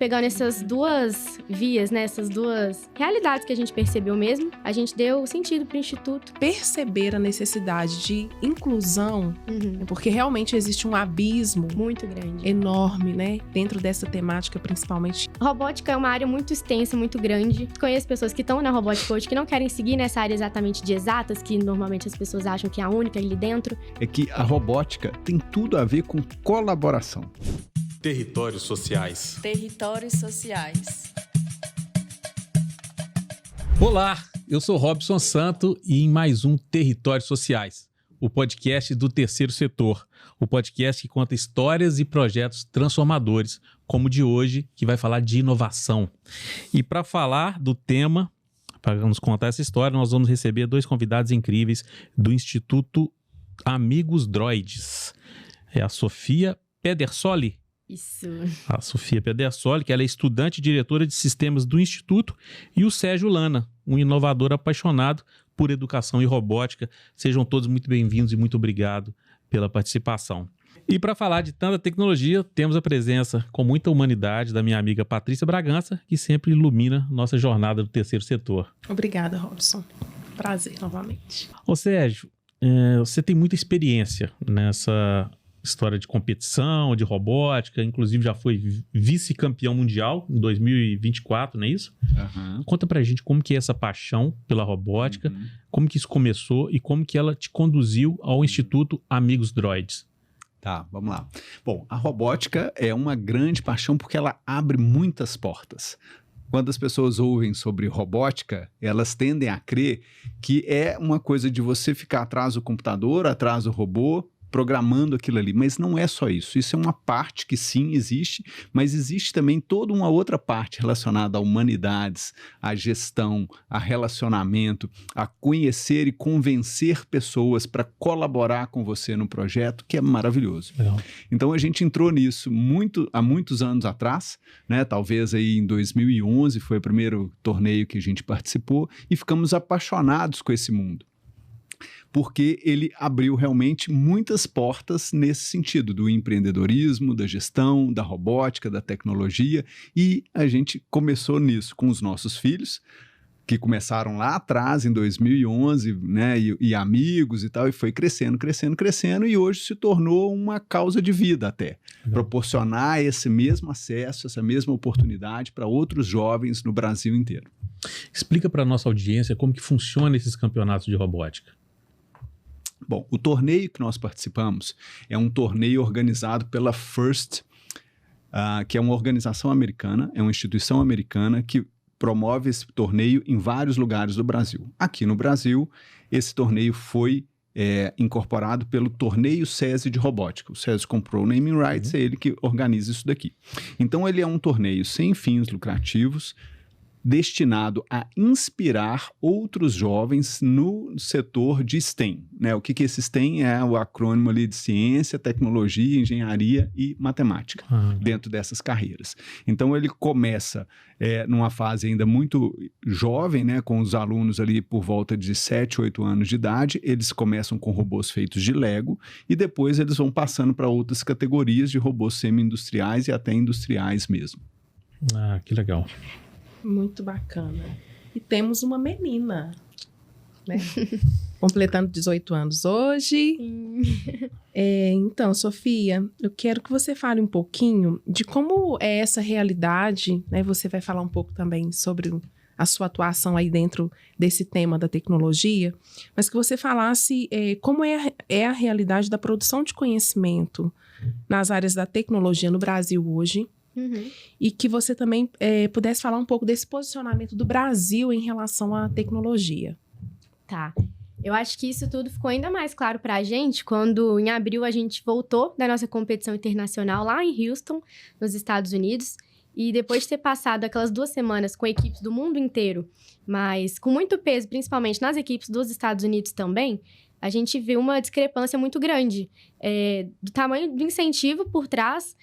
Pegando essas duas vias, né, essas duas realidades que a gente percebeu mesmo, a gente deu sentido para o Instituto. Perceber a necessidade de inclusão, porque realmente existe um abismo muito grande, enorme, né, dentro dessa temática principalmente. Robótica é uma área muito extensa, muito grande. Conheço pessoas que estão na robótica hoje que não querem seguir nessa área exatamente de exatas, que normalmente as pessoas acham que é a única ali dentro. É que a robótica tem tudo a ver com colaboração. Territórios sociais. Territórios sociais. Olá, eu sou Robson Santo e em mais um Territórios Sociais, o podcast do Terceiro Setor, o podcast que conta histórias e projetos transformadores, como o de hoje, que vai falar de inovação. E para falar do tema, para nos contar essa história, nós vamos receber dois convidados incríveis do Instituto Amigos Droids. É a Sofia Pedersoli. Isso. A Sofia Pedersoli, que ela é estudante e diretora de sistemas do Instituto, e o Sérgio Lana, um inovador apaixonado por educação e robótica. Sejam todos muito bem-vindos e muito obrigado pela participação. E para falar de tanta tecnologia, temos a presença com muita humanidade da minha amiga Patrícia Bragança, que sempre ilumina nossa jornada do terceiro setor. Obrigada, Robson. Prazer novamente. Ô Sérgio, você tem muita experiência nessa história de competição, de robótica, inclusive já foi vice-campeão mundial em 2024, não é isso? Conta pra gente como que é essa paixão pela robótica, como que isso começou e como que ela te conduziu ao Instituto Amigos Droids. Tá, vamos lá. Bom, a robótica é uma grande paixão porque ela abre muitas portas. Quando as pessoas ouvem sobre robótica, elas tendem a crer que é uma coisa de você ficar atrás do computador, atrás do robô, programando aquilo ali, mas não é só isso. Isso é uma parte que sim existe, mas existe também toda uma outra parte relacionada a humanidades, a gestão, a relacionamento, a conhecer e convencer pessoas para colaborar com você no projeto, que é maravilhoso. Então a gente entrou nisso há muitos anos atrás, né? Talvez aí em 2011 foi o primeiro torneio que a gente participou e ficamos apaixonados com esse mundo, porque ele abriu realmente muitas portas nesse sentido, do empreendedorismo, da gestão, da robótica, da tecnologia, e a gente começou nisso com os nossos filhos, que começaram lá atrás, em 2011, né, e amigos e tal, e foi crescendo, e hoje se tornou uma causa de vida até, proporcionar esse mesmo acesso, essa mesma oportunidade para outros jovens no Brasil inteiro. Explica para a nossa audiência como que funciona esses campeonatos de robótica. Bom, o torneio que nós participamos é um torneio organizado pela FIRST, que é uma organização americana, é uma instituição americana que promove esse torneio em vários lugares do Brasil. Aqui no Brasil, esse torneio foi incorporado pelo Torneio SESI de Robótica. O SESI comprou o naming rights, é ele que organiza isso daqui. Então, ele é um torneio sem fins lucrativos, destinado a inspirar outros jovens no setor de STEM, né? O que esse STEM é? O acrônimo ali de ciência, tecnologia, engenharia e matemática, dentro dessas carreiras. Então ele começa numa fase ainda muito jovem, né? Com os alunos ali por volta de 7, 8 anos de idade. Eles começam com robôs feitos de Lego e depois eles vão passando para outras categorias de robôs semi-industriais e até industriais mesmo. Ah, que legal. Muito bacana. E temos uma menina, né? Completando 18 anos hoje. Então, Sofia, eu quero que você fale um pouquinho de como é essa realidade, né? Você vai falar um pouco também sobre a sua atuação aí dentro desse tema da tecnologia, mas que você falasse como é a realidade da produção de conhecimento nas áreas da tecnologia no Brasil hoje. E que você também pudesse falar um pouco desse posicionamento do Brasil em relação à tecnologia. Tá. Eu acho que isso tudo ficou ainda mais claro pra gente quando, em abril, a gente voltou da nossa competição internacional lá em Houston, nos Estados Unidos. E depois de ter passado aquelas 2 semanas com equipes do mundo inteiro, mas com muito peso, principalmente nas equipes dos Estados Unidos também, a gente viu uma discrepância muito grande do tamanho do incentivo por trás,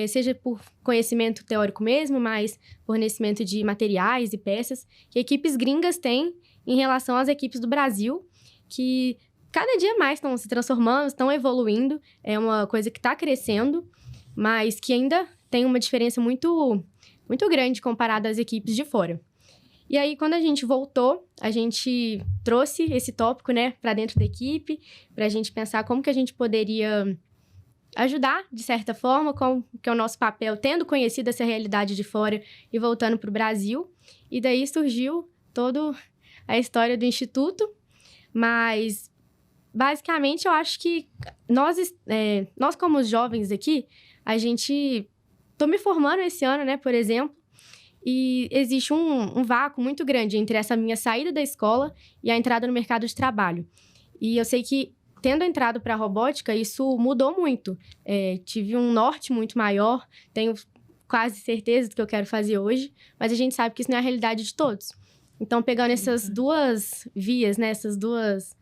seja por conhecimento teórico mesmo, mas fornecimento de materiais e peças que equipes gringas têm em relação às equipes do Brasil, que cada dia mais estão se transformando, estão evoluindo, é uma coisa que está crescendo, mas que ainda tem uma diferença muito muito grande comparado às equipes de fora. E aí, quando a gente voltou, a gente trouxe esse tópico, né, para dentro da equipe, para a gente pensar como que a gente poderia ajudar, de certa forma, com que é o nosso papel, tendo conhecido essa realidade de fora e voltando para o Brasil. E daí surgiu toda a história do Instituto, mas, basicamente, eu acho que nós como jovens aqui, a gente... Tô me formando esse ano, né, por exemplo, e existe um vácuo muito grande entre essa minha saída da escola e a entrada no mercado de trabalho. E eu sei que, tendo entrado para a robótica, isso mudou muito. Tive um norte muito maior, tenho quase certeza do que eu quero fazer hoje, mas a gente sabe que isso não é a realidade de todos. Então, pegando essas duas vias, né, essas duas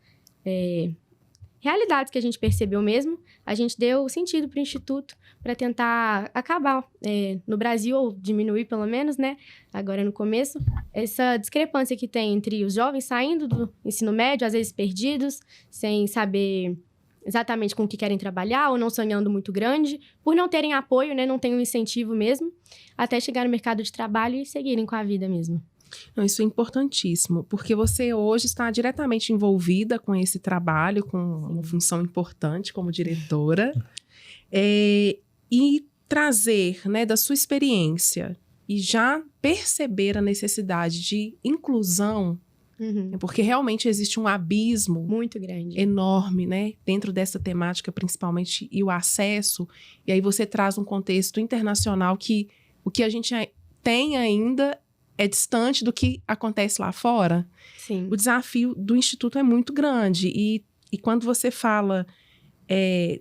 realidades que a gente percebeu mesmo, a gente deu sentido para o Instituto para tentar acabar no Brasil, ou diminuir pelo menos, né, agora no começo, essa discrepância que tem entre os jovens saindo do ensino médio, às vezes perdidos, sem saber exatamente com o que querem trabalhar, ou não sonhando muito grande, por não terem apoio, né, não tem um incentivo mesmo, até chegar no mercado de trabalho e seguirem com a vida mesmo. Não, isso é importantíssimo, porque você hoje está diretamente envolvida com esse trabalho, com uma função importante como diretora, e trazer, né, da sua experiência e já perceber a necessidade de inclusão, porque realmente existe um abismo muito grande, enorme, né, dentro dessa temática principalmente, e o acesso, e aí você traz um contexto internacional que o que a gente tem ainda é distante do que acontece lá fora. Sim. O desafio do Instituto é muito grande. E quando você fala,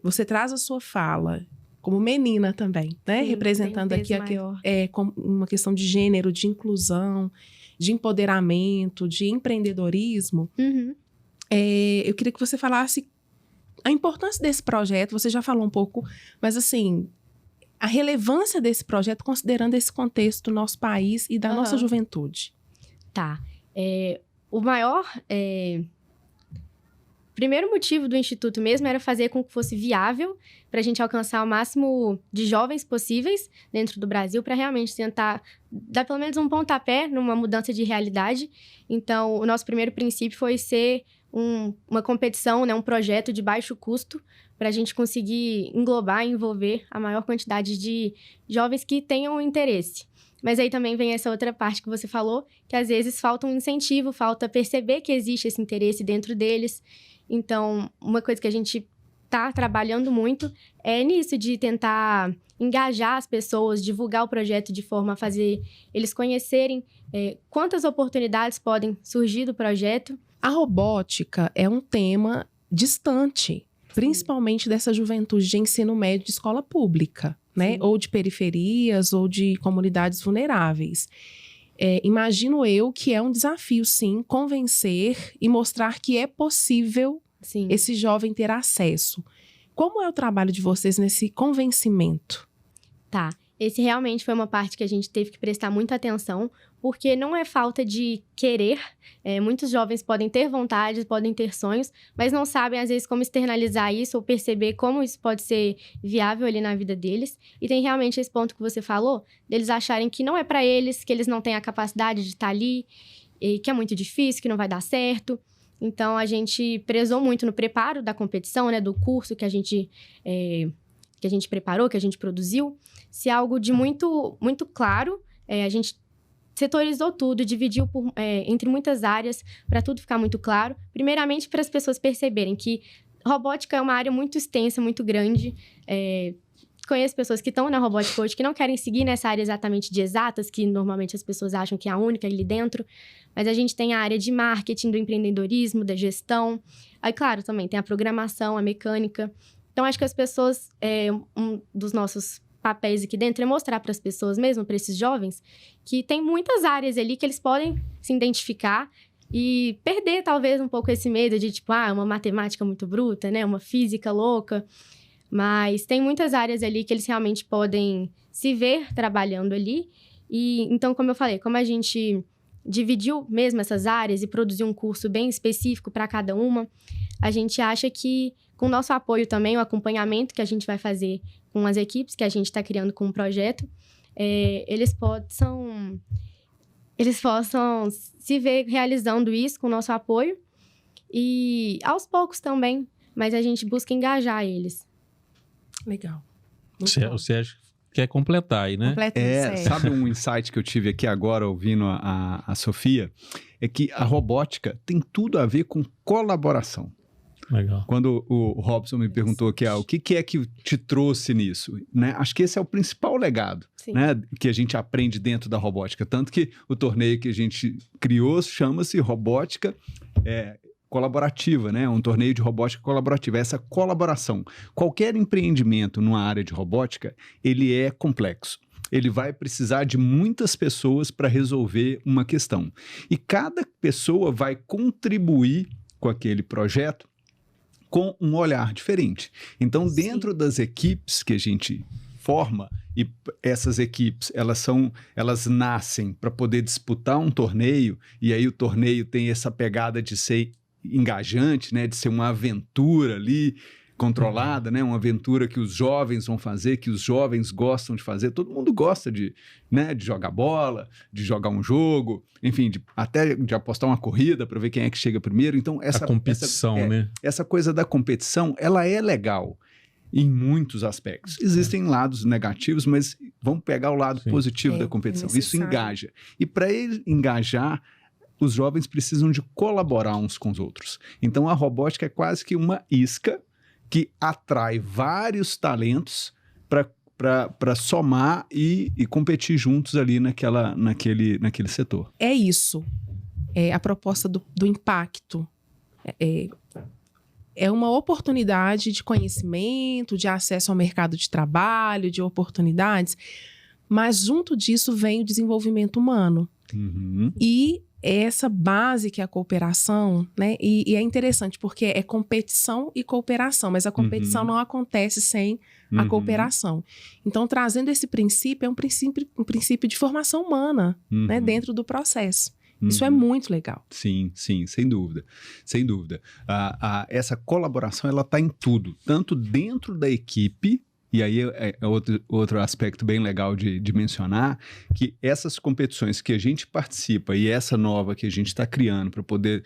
você traz a sua fala como menina também, né? Sim, representando tem um aqui peso como uma questão de gênero, de inclusão, de empoderamento, de empreendedorismo. Eu queria que você falasse a importância desse projeto. Você já falou um pouco, mas assim, a relevância desse projeto, considerando esse contexto do nosso país e da nossa juventude. Tá. O maior... primeiro motivo do Instituto mesmo era fazer com que fosse viável para a gente alcançar o máximo de jovens possíveis dentro do Brasil, para realmente tentar dar pelo menos um pontapé numa mudança de realidade. Então, o nosso primeiro princípio foi ser uma competição, né, um projeto de baixo custo, para a gente conseguir englobar e envolver a maior quantidade de jovens que tenham interesse. Mas aí também vem essa outra parte que você falou, que às vezes falta um incentivo, falta perceber que existe esse interesse dentro deles. Então, uma coisa que a gente está trabalhando muito é nisso, de tentar engajar as pessoas, divulgar o projeto de forma a fazer eles conhecerem quantas oportunidades podem surgir do projeto. A robótica é um tema distante, principalmente dessa juventude de ensino médio de escola pública, né? Sim. Ou de periferias, ou de comunidades vulneráveis. Imagino eu que é um desafio, sim, convencer e mostrar que é possível Sim. esse jovem ter acesso. Como é o trabalho de vocês nesse convencimento? Tá. Esse realmente foi uma parte que a gente teve que prestar muita atenção, porque não é falta de querer. Muitos jovens podem ter vontade, podem ter sonhos, mas não sabem, às vezes, como externalizar isso ou perceber como isso pode ser viável ali na vida deles. E tem realmente esse ponto que você falou, deles acharem que não é para eles, que eles não têm a capacidade de estar ali, e que é muito difícil, que não vai dar certo. Então, a gente prezou muito no preparo da competição, né, do curso que a gente preparou, que a gente produziu, se algo de muito, muito claro. A gente setorizou tudo, dividiu entre muitas áreas, para tudo ficar muito claro. Primeiramente, para as pessoas perceberem que robótica é uma área muito extensa, muito grande. Conheço pessoas que estão na robótica hoje, que não querem seguir nessa área exatamente de exatas, que normalmente as pessoas acham que é a única ali dentro. Mas a gente tem a área de marketing, do empreendedorismo, da gestão. Aí, claro, também tem a programação, a mecânica. Então, acho que as pessoas, um dos nossos papéis aqui dentro é mostrar para as pessoas mesmo, para esses jovens, que tem muitas áreas ali que eles podem se identificar e perder, talvez, um pouco esse medo de, tipo, uma matemática muito bruta, né? Uma física louca. Mas tem muitas áreas ali que eles realmente podem se ver trabalhando ali. E, então, como eu falei, como a gente dividiu mesmo essas áreas e produziu um curso bem específico para cada uma, a gente acha que, com o nosso apoio também, o acompanhamento que a gente vai fazer com as equipes que a gente está criando com o projeto, eles possam se ver realizando isso com o nosso apoio e aos poucos também, mas a gente busca engajar eles. Legal. O Sérgio quer completar aí, né? Completa, Sérgio. Sabe um insight que eu tive aqui agora ouvindo a Sofia? É que a robótica tem tudo a ver com colaboração. Legal. Quando o Robson me perguntou aqui, o que é que te trouxe nisso? Né? Acho que esse é o principal legado, né, que a gente aprende dentro da robótica. Tanto que o torneio que a gente criou chama-se Robótica Colaborativa, né? Um torneio de robótica colaborativa. Essa colaboração. Qualquer empreendimento numa área de robótica, ele é complexo. Ele vai precisar de muitas pessoas para resolver uma questão. E cada pessoa vai contribuir com aquele projeto com um olhar diferente. Então, dentro das equipes que a gente forma, e essas equipes, elas nascem para poder disputar um torneio, e aí o torneio tem essa pegada de ser engajante, né, de ser uma aventura ali, controlada, né, uma aventura que os jovens vão fazer, que os jovens gostam de fazer. Todo mundo gosta de jogar bola, de jogar um jogo, enfim, até de apostar uma corrida para ver quem é que chega primeiro. Então, a competição, né? Essa coisa da competição, ela é legal em muitos aspectos. Existem lados negativos, mas vamos pegar o lado positivo da competição. Isso engaja. E para ele engajar, os jovens precisam de colaborar uns com os outros. Então, a robótica é quase que uma isca que atrai vários talentos para somar e competir juntos ali naquele setor. É isso. É a proposta do impacto. É uma oportunidade de conhecimento, de acesso ao mercado de trabalho, de oportunidades, mas junto disso vem o desenvolvimento humano. Uhum. E essa base que é a cooperação, né? E é interessante porque é competição e cooperação, mas a competição não acontece sem a cooperação. Então, trazendo esse princípio, é um princípio de formação humana, né? Dentro do processo. Isso é muito legal. Sim, sem dúvida. Sem dúvida. Essa colaboração, ela está em tudo, tanto dentro da equipe. E aí é outro aspecto bem legal de mencionar, que essas competições que a gente participa e essa nova que a gente está criando para poder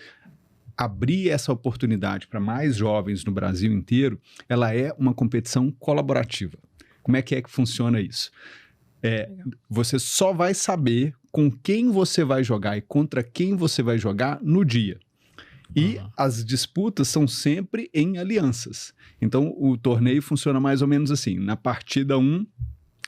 abrir essa oportunidade para mais jovens no Brasil inteiro, ela é uma competição colaborativa. Como é que funciona isso? Você só vai saber com quem você vai jogar e contra quem você vai jogar no dia. E as disputas são sempre em alianças. Então, o torneio funciona mais ou menos assim. Na partida 1,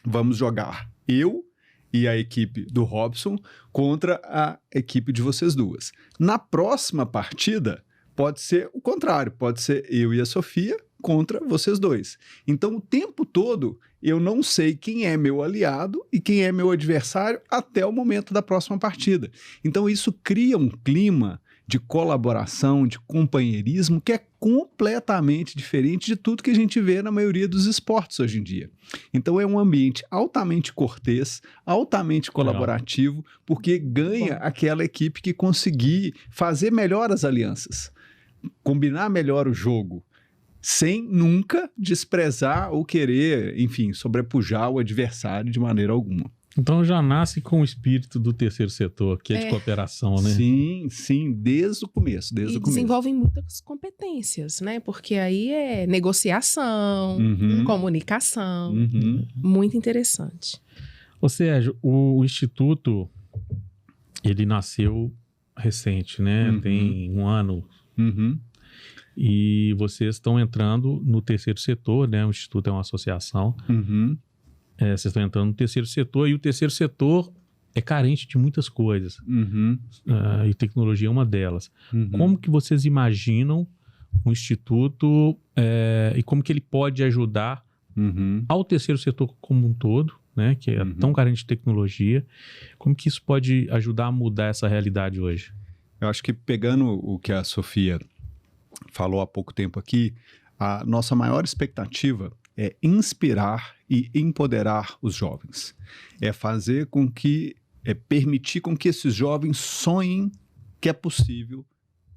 vamos jogar eu e a equipe do Robson contra a equipe de vocês duas. Na próxima partida, pode ser o contrário. Pode ser eu e a Sofia contra vocês dois. Então, o tempo todo, eu não sei quem é meu aliado e quem é meu adversário até o momento da próxima partida. Então, isso cria um clima de colaboração, de companheirismo, que é completamente diferente de tudo que a gente vê na maioria dos esportes hoje em dia. Então é um ambiente altamente cortês, altamente colaborativo, porque ganha aquela equipe que conseguir fazer melhor as alianças, combinar melhor o jogo, sem nunca desprezar ou querer, enfim, sobrepujar o adversário de maneira alguma. Então já nasce com o espírito do terceiro setor, que é de cooperação, né? Sim, desde o começo. Desenvolvem muitas competências, né? Porque aí é negociação, comunicação, muito interessante. Ô Sérgio, o Instituto, ele nasceu recente, né? Tem 1 ano. E vocês estão entrando no terceiro setor, né? O Instituto é uma associação. Vocês estão entrando no terceiro setor e o terceiro setor é carente de muitas coisas. E tecnologia é uma delas. Como que vocês imaginam o Instituto e como que ele pode ajudar ao terceiro setor como um todo, né, que é tão carente de tecnologia? Como que isso pode ajudar a mudar essa realidade hoje? Eu acho que pegando o que a Sofia falou há pouco tempo aqui, a nossa maior expectativa é inspirar e empoderar os jovens. É fazer com que, permitir com que esses jovens sonhem que é possível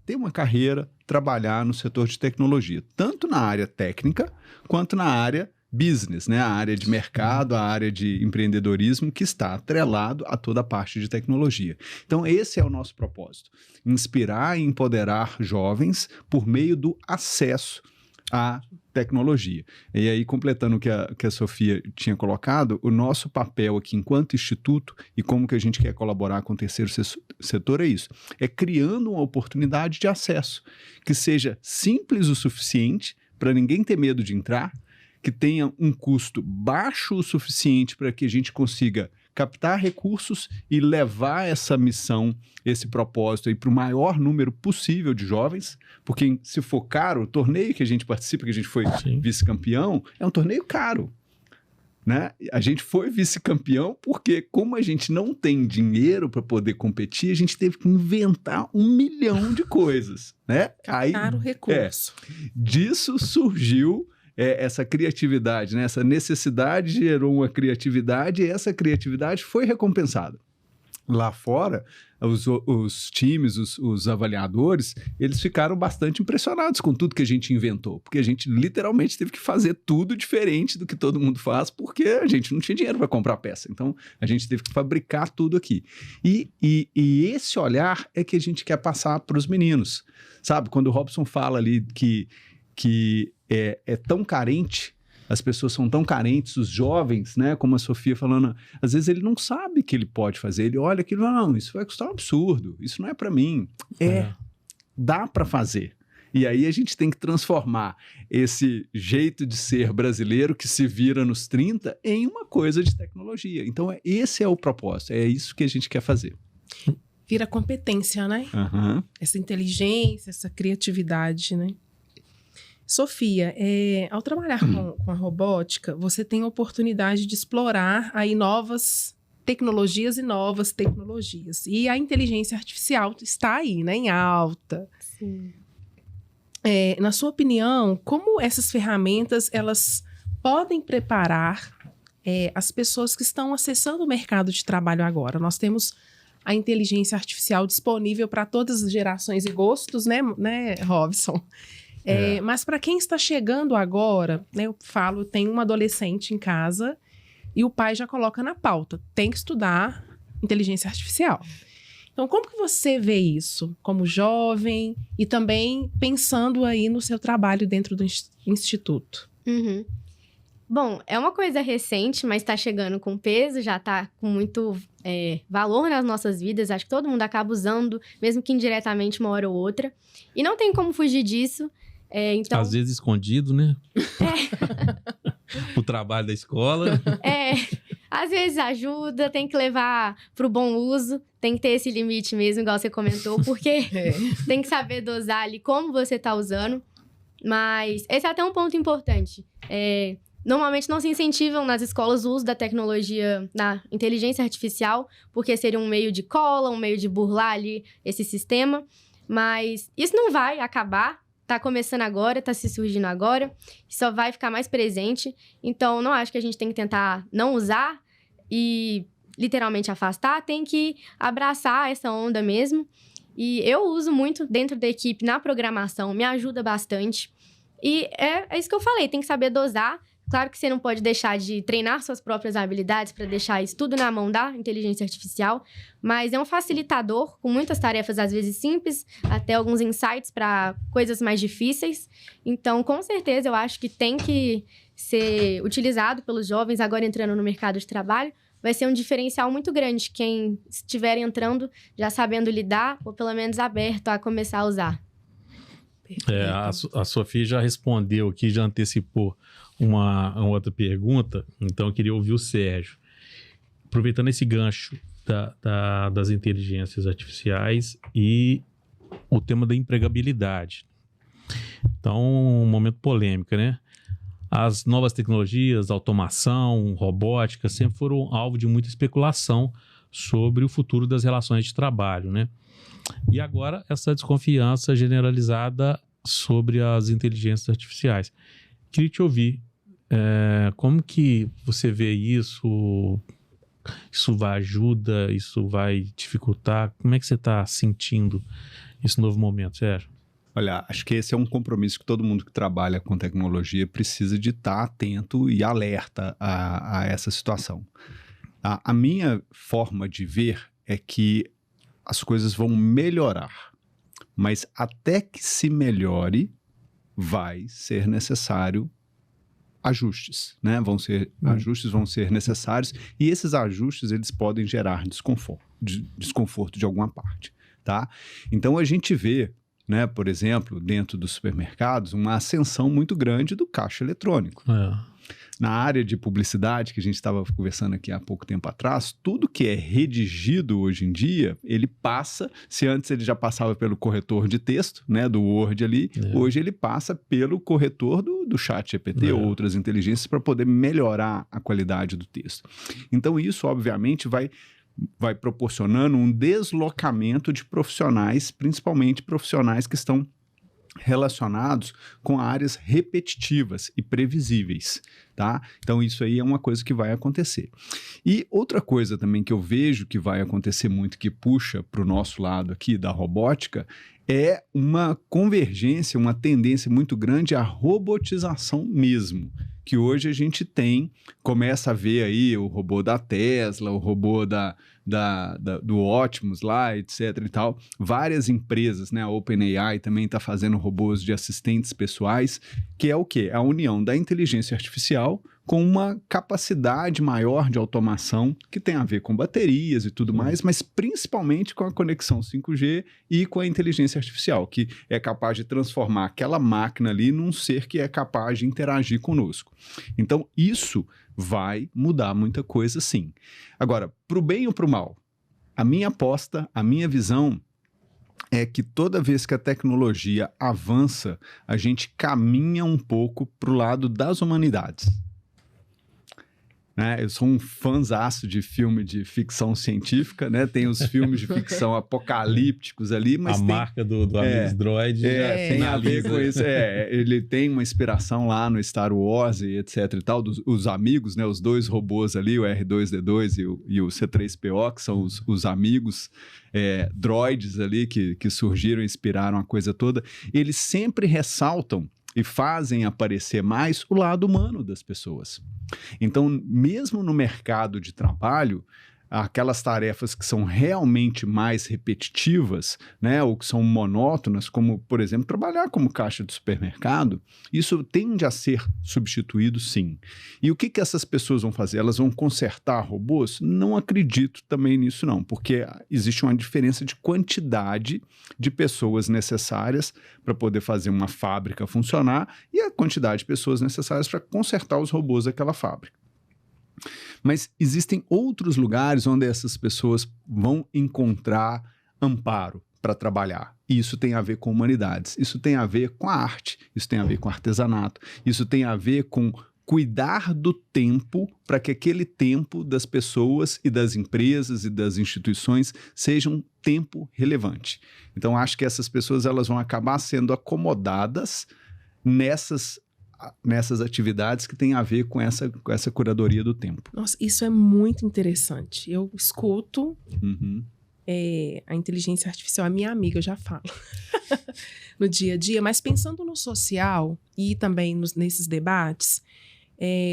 ter uma carreira, trabalhar no setor de tecnologia, tanto na área técnica quanto na área business, né? A área de mercado, a área de empreendedorismo que está atrelado a toda a parte de tecnologia. Então, esse é o nosso propósito. Inspirar e empoderar jovens por meio do acesso à tecnologia. E aí, completando o que a Sofia tinha colocado, o nosso papel aqui enquanto instituto e como que a gente quer colaborar com o terceiro setor é isso. É criando uma oportunidade de acesso que seja simples o suficiente para ninguém ter medo de entrar, que tenha um custo baixo o suficiente para que a gente consiga captar recursos e levar essa missão, esse propósito aí para o maior número possível de jovens, porque se for caro, o torneio que a gente participa, que a gente foi vice-campeão, é um torneio caro, né? A gente foi vice-campeão porque, como a gente não tem dinheiro para poder competir, a gente teve que inventar 1 milhão de coisas, né? Captar o recurso. Disso surgiu essa criatividade, né? Essa necessidade gerou uma criatividade e essa criatividade foi recompensada. Lá fora, os times, os avaliadores, eles ficaram bastante impressionados com tudo que a gente inventou, porque a gente literalmente teve que fazer tudo diferente do que todo mundo faz, porque a gente não tinha dinheiro para comprar peça. Então, a gente teve que fabricar tudo aqui. E esse olhar é que a gente quer passar para os meninos. Sabe, quando o Robson fala ali que é tão carente, as pessoas são tão carentes, os jovens, né, como a Sofia falando, às vezes ele não sabe que ele pode fazer, ele olha aquilo e fala, não, isso vai custar um absurdo, isso não é para mim. Dá para fazer. E aí a gente tem que transformar esse jeito de ser brasileiro que se vira nos 30 em uma coisa de tecnologia. Então esse é o propósito, é isso que a gente quer fazer. Vira competência, né? Uhum. Essa inteligência, essa criatividade, né? Sofia, ao trabalhar com a robótica, você tem a oportunidade de explorar aí novas tecnologias e novas tecnologias. E a inteligência artificial está aí, né, em alta. Sim. Na sua opinião, como essas ferramentas elas podem preparar as pessoas que estão acessando o mercado de trabalho agora? Nós temos a inteligência artificial disponível para todas as gerações e gostos, né Robson? Mas para quem está chegando agora, né, eu tenho um adolescente em casa e o pai já coloca na pauta, tem que estudar inteligência artificial. Então, como que você vê isso como jovem e também pensando aí no seu trabalho dentro do instituto? Uhum. Bom, é uma coisa recente, mas está chegando com peso, já está com muito valor nas nossas vidas. Acho que todo mundo acaba usando, mesmo que indiretamente, uma hora ou outra. E não tem como fugir disso. Então... Às vezes escondido, né? O trabalho da escola. Às vezes ajuda, tem que levar para o bom uso, tem que ter esse limite mesmo, igual você comentou, porque tem que saber dosar ali como você está usando. Mas esse é até um ponto importante. Normalmente não se incentivam nas escolas o uso da tecnologia, da inteligência artificial, porque seria um meio de cola, um meio de burlar ali esse sistema. Mas isso não vai acabar. Tá começando agora, tá se surgindo agora, só vai ficar mais presente. Então, não acho que a gente tem que tentar não usar e literalmente afastar, tem que abraçar essa onda mesmo. E eu uso muito dentro da equipe na programação, me ajuda bastante. E é isso que eu falei, tem que saber dosar. Claro que você não pode deixar de treinar suas próprias habilidades para deixar isso tudo na mão da inteligência artificial, mas é um facilitador com muitas tarefas, às vezes simples, até alguns insights para coisas mais difíceis. Então, com certeza, eu acho que tem que ser utilizado pelos jovens agora entrando no mercado de trabalho. Vai ser um diferencial muito grande quem estiver entrando já sabendo lidar ou pelo menos aberto a começar a usar. A Sofia já respondeu aqui, já antecipou uma outra pergunta, então eu queria ouvir o Sérgio. Aproveitando esse gancho das inteligências artificiais e o tema da empregabilidade. Então, um momento polêmico, né? As novas tecnologias, automação, robótica, sempre foram alvo de muita especulação sobre o futuro das relações de trabalho, né? E agora, essa desconfiança generalizada sobre as inteligências artificiais. Queria te ouvir, como que você vê isso? Isso vai ajudar? Isso vai dificultar? Como é que você está sentindo esse novo momento, Sérgio? Olha, acho que esse é um compromisso que todo mundo que trabalha com tecnologia precisa de estar atento e alerta a essa situação. A minha forma de ver é que as coisas vão melhorar, mas até que se melhore, vai ser necessário ajustes, né? Ajustes vão ser necessários e esses ajustes eles podem gerar desconforto de alguma parte, tá? Então a gente vê, né, por exemplo, dentro dos supermercados, uma ascensão muito grande do caixa eletrônico. Na área de publicidade, que a gente estava conversando aqui há pouco tempo atrás, tudo que é redigido hoje em dia, ele passa, se antes ele já passava pelo corretor de texto, né, do Word ali, hoje ele passa pelo corretor do ChatGPT ou outras inteligências para poder melhorar a qualidade do texto. Então isso, obviamente, vai proporcionando um deslocamento de profissionais, principalmente profissionais que estão relacionados com áreas repetitivas e previsíveis, tá? Então isso aí é uma coisa que vai acontecer. E outra coisa também que eu vejo que vai acontecer muito, que puxa para o nosso lado aqui da robótica, é uma convergência, uma tendência muito grande à robotização mesmo, que hoje a gente começa a ver aí o robô da Tesla, o robô do Optimus lá, etc e tal. Várias empresas, né? A OpenAI também está fazendo robôs de assistentes pessoais, que é o quê? A união da inteligência artificial com uma capacidade maior de automação que tem a ver com baterias e tudo mais, mas principalmente com a conexão 5G e com a inteligência artificial, que é capaz de transformar aquela máquina ali num ser que é capaz de interagir conosco. Então, isso vai mudar muita coisa, sim. Agora, para o bem ou para o mal, a minha aposta, a minha visão é que toda vez que a tecnologia avança, a gente caminha um pouco para o lado das humanidades. Eu sou um fãzaço de filme de ficção científica, né? Tem os filmes de ficção apocalípticos ali, mas marca do Amigos Droid tem a ver com isso. Ele tem uma inspiração lá no Star Wars e etc e tal, os amigos, né? Os dois robôs ali, o R2-D2 e o C-3PO, que são os amigos droids ali que surgiram e inspiraram a coisa toda. Eles sempre ressaltam e fazem aparecer mais o lado humano das pessoas. Então, mesmo no mercado de trabalho, aquelas tarefas que são realmente mais repetitivas, né, ou que são monótonas, como, por exemplo, trabalhar como caixa de supermercado, isso tende a ser substituído, sim. E o que essas pessoas vão fazer? Elas vão consertar robôs? Não acredito também nisso, não, porque existe uma diferença de quantidade de pessoas necessárias para poder fazer uma fábrica funcionar e a quantidade de pessoas necessárias para consertar os robôs daquela fábrica. Mas existem outros lugares onde essas pessoas vão encontrar amparo para trabalhar. E isso tem a ver com humanidades, isso tem a ver com a arte, isso tem a ver com artesanato, isso tem a ver com cuidar do tempo para que aquele tempo das pessoas e das empresas e das instituições seja um tempo relevante. Então, acho que essas pessoas elas vão acabar sendo acomodadas nessas atividades que têm a ver com essa curadoria do tempo. Nossa, isso é muito interessante. Eu escuto a inteligência artificial, a minha amiga, eu já falo, no dia a dia, mas pensando no social e também nesses debates,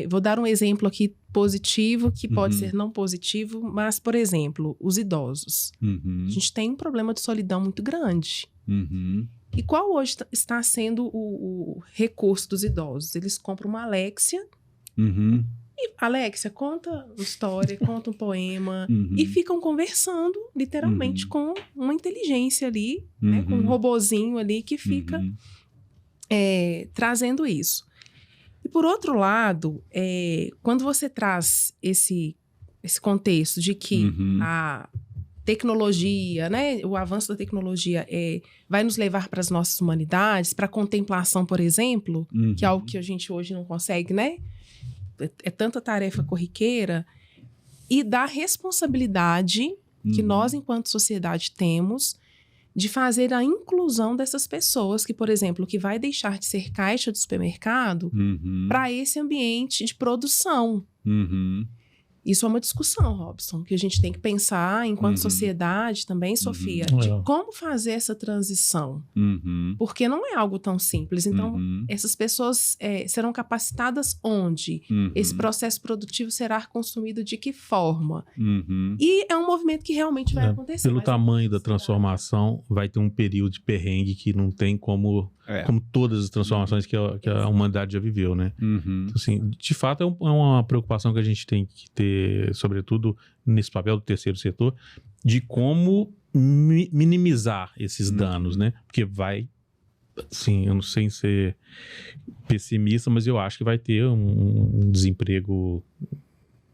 vou dar um exemplo aqui positivo, que pode ser não positivo, mas, por exemplo, os idosos. A gente tem um problema de solidão muito grande. E qual hoje está sendo o recurso dos idosos? Eles compram uma Alexia e, Alexia, conta uma história, conta um poema e ficam conversando, literalmente, com uma inteligência ali, né, com um robozinho ali que fica trazendo isso. E, por outro lado, quando você traz esse contexto de que a tecnologia, né, o avanço da tecnologia vai nos levar para as nossas humanidades, para a contemplação, por exemplo, que é algo que a gente hoje não consegue, né? É tanta tarefa corriqueira, e da responsabilidade que nós, enquanto sociedade, temos de fazer a inclusão dessas pessoas que, por exemplo, que vai deixar de ser caixa de supermercado para esse ambiente de produção. Isso é uma discussão, Robson, que a gente tem que pensar enquanto sociedade também, Sofia, de como fazer essa transição. Porque não é algo tão simples. Então, essas pessoas serão capacitadas onde? Esse processo produtivo será consumido de que forma? E é um movimento que realmente vai acontecer. Pelo tamanho da transformação, vai ter um período de perrengue que não tem como todas as transformações que a humanidade já viveu, né? Então, assim, de fato, é uma preocupação que a gente tem que ter, sobretudo nesse papel do terceiro setor, de como minimizar esses danos, né? Porque vai, assim, eu não sei ser pessimista, mas eu acho que vai ter um desemprego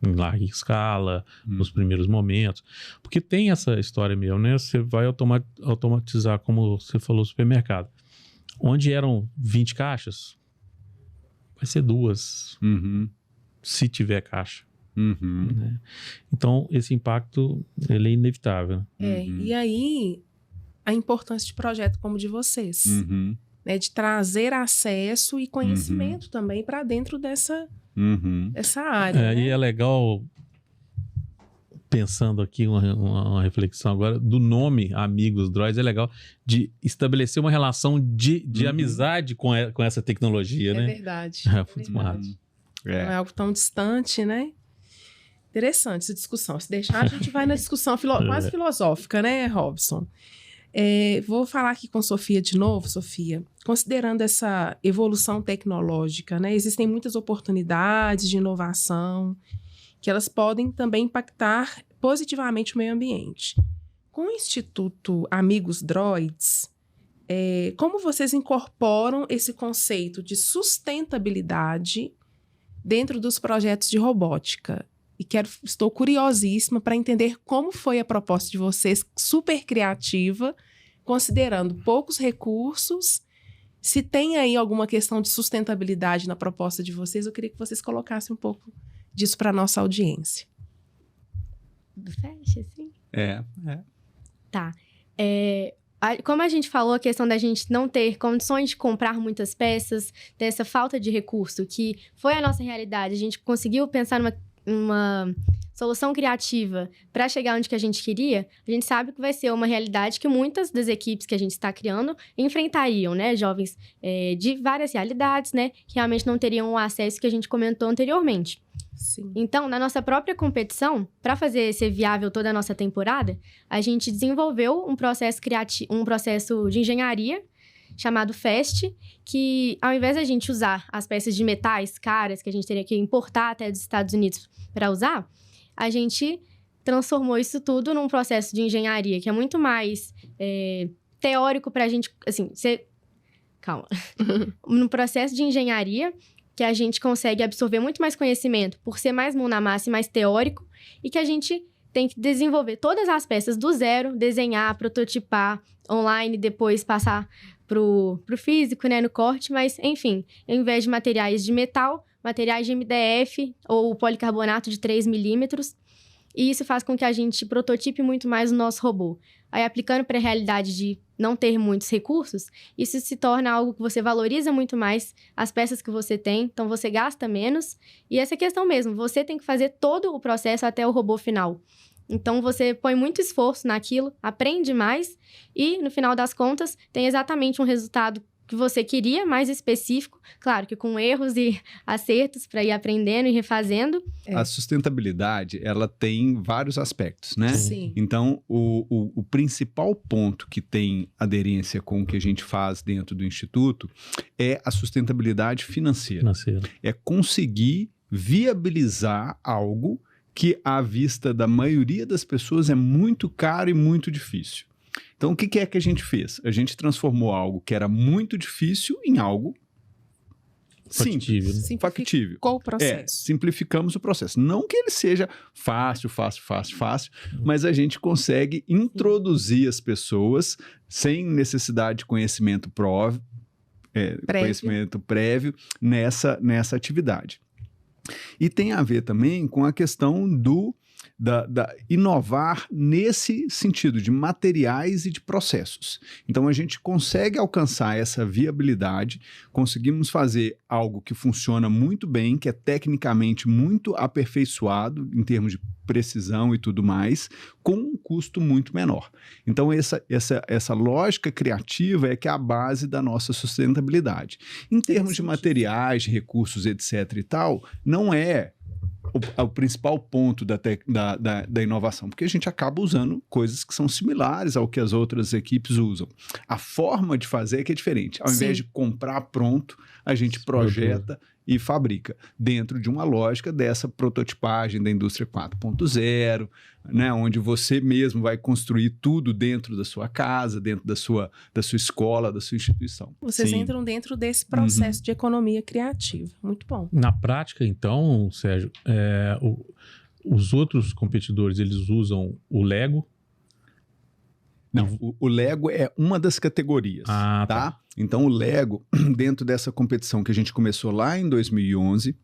em larga escala, nos primeiros momentos. Porque tem essa história mesmo, né? Você vai automatizar, como você falou, o supermercado. Onde eram 20 caixas, vai ser 2, se tiver caixa. Né? Então, esse impacto, ele é inevitável. E aí, a importância de projeto como o de vocês, né? De trazer acesso e conhecimento também para dentro dessa área. Né? E é legal, pensando aqui uma reflexão agora, do nome Amigos Droids, é legal de estabelecer uma relação de amizade com essa tecnologia, né? É verdade. Não é algo tão distante, né? Interessante essa discussão. Se deixar, a gente vai na discussão quase filosófica, né, Robson? Vou falar aqui com Sofia de novo, Sofia. Considerando essa evolução tecnológica, né, existem muitas oportunidades de inovação que elas podem também impactar positivamente o meio ambiente. Com o Instituto Amigos Droids, como vocês incorporam esse conceito de sustentabilidade dentro dos projetos de robótica? E estou curiosíssima para entender como foi a proposta de vocês, super criativa, considerando poucos recursos. Se tem aí alguma questão de sustentabilidade na proposta de vocês, eu queria que vocês colocassem um pouco disso para a nossa audiência. Do Fast, sim? Tá. Como a gente falou, a questão da gente não ter condições de comprar muitas peças, dessa falta de recurso, que foi a nossa realidade. A gente conseguiu pensar uma solução criativa para chegar onde que a gente queria, a gente sabe que vai ser uma realidade que muitas das equipes que a gente está criando enfrentariam, né? Jovens de várias realidades, né? Que realmente não teriam o acesso que a gente comentou anteriormente. Sim. Então, na nossa própria competição, para fazer ser viável toda a nossa temporada, a gente desenvolveu um processo de engenharia chamado FAST, que ao invés de a gente usar as peças de metais caras que a gente teria que importar até dos Estados Unidos para usar, a gente transformou isso tudo num processo de engenharia que é muito mais teórico para a gente, assim, calma. Num processo de engenharia que a gente consegue absorver muito mais conhecimento por ser mais mão na massa e mais teórico, e que a gente tem que desenvolver todas as peças do zero, desenhar, prototipar online, depois passar pro físico, né, no corte, mas, enfim, ao invés de materiais de metal, materiais de MDF ou policarbonato de 3 milímetros, e isso faz com que a gente prototipe muito mais o nosso robô. Aí, aplicando para a realidade de não ter muitos recursos, isso se torna algo que você valoriza muito mais as peças que você tem, então você gasta menos, e essa questão mesmo, você tem que fazer todo o processo até o robô final. Então, você põe muito esforço naquilo, aprende mais e, no final das contas, tem exatamente um resultado que você queria, mais específico. Claro que com erros e acertos para ir aprendendo e refazendo. A sustentabilidade, ela tem vários aspectos, né? Sim. Então, o principal ponto que tem aderência com o que a gente faz dentro do Instituto é a sustentabilidade financeira. É conseguir viabilizar algo que, à vista da maioria das pessoas, é muito caro e muito difícil. Então, o que é que a gente fez? A gente transformou algo que era muito difícil em algo factível. Factível. Qual o processo? Simplificamos o processo. Não que ele seja fácil, mas a gente consegue introduzir as pessoas sem necessidade de conhecimento prévio nessa atividade. E tem a ver também com a questão inovar nesse sentido de materiais e de processos. Então, a gente consegue alcançar essa viabilidade, conseguimos fazer algo que funciona muito bem, que é tecnicamente muito aperfeiçoado em termos de precisão e tudo mais, com um custo muito menor. Então, essa lógica criativa é que é a base da nossa sustentabilidade. Em termos de materiais, de recursos, etc. e tal, não é o principal ponto da inovação, porque a gente acaba usando coisas que são similares ao que as outras equipes usam. A forma de fazer é que é diferente. Ao invés de comprar pronto, a gente projeta e fabrica dentro de uma lógica dessa prototipagem da indústria 4.0, né, onde você mesmo vai construir tudo dentro da sua casa, dentro da sua escola, da sua instituição. Vocês entram dentro desse processo de economia criativa. Muito bom. Na prática, então, Sérgio, os outros competidores, eles usam o Lego? Não, o Lego é uma das categorias, tá? Então, o Lego, dentro dessa competição que a gente começou lá em 2011,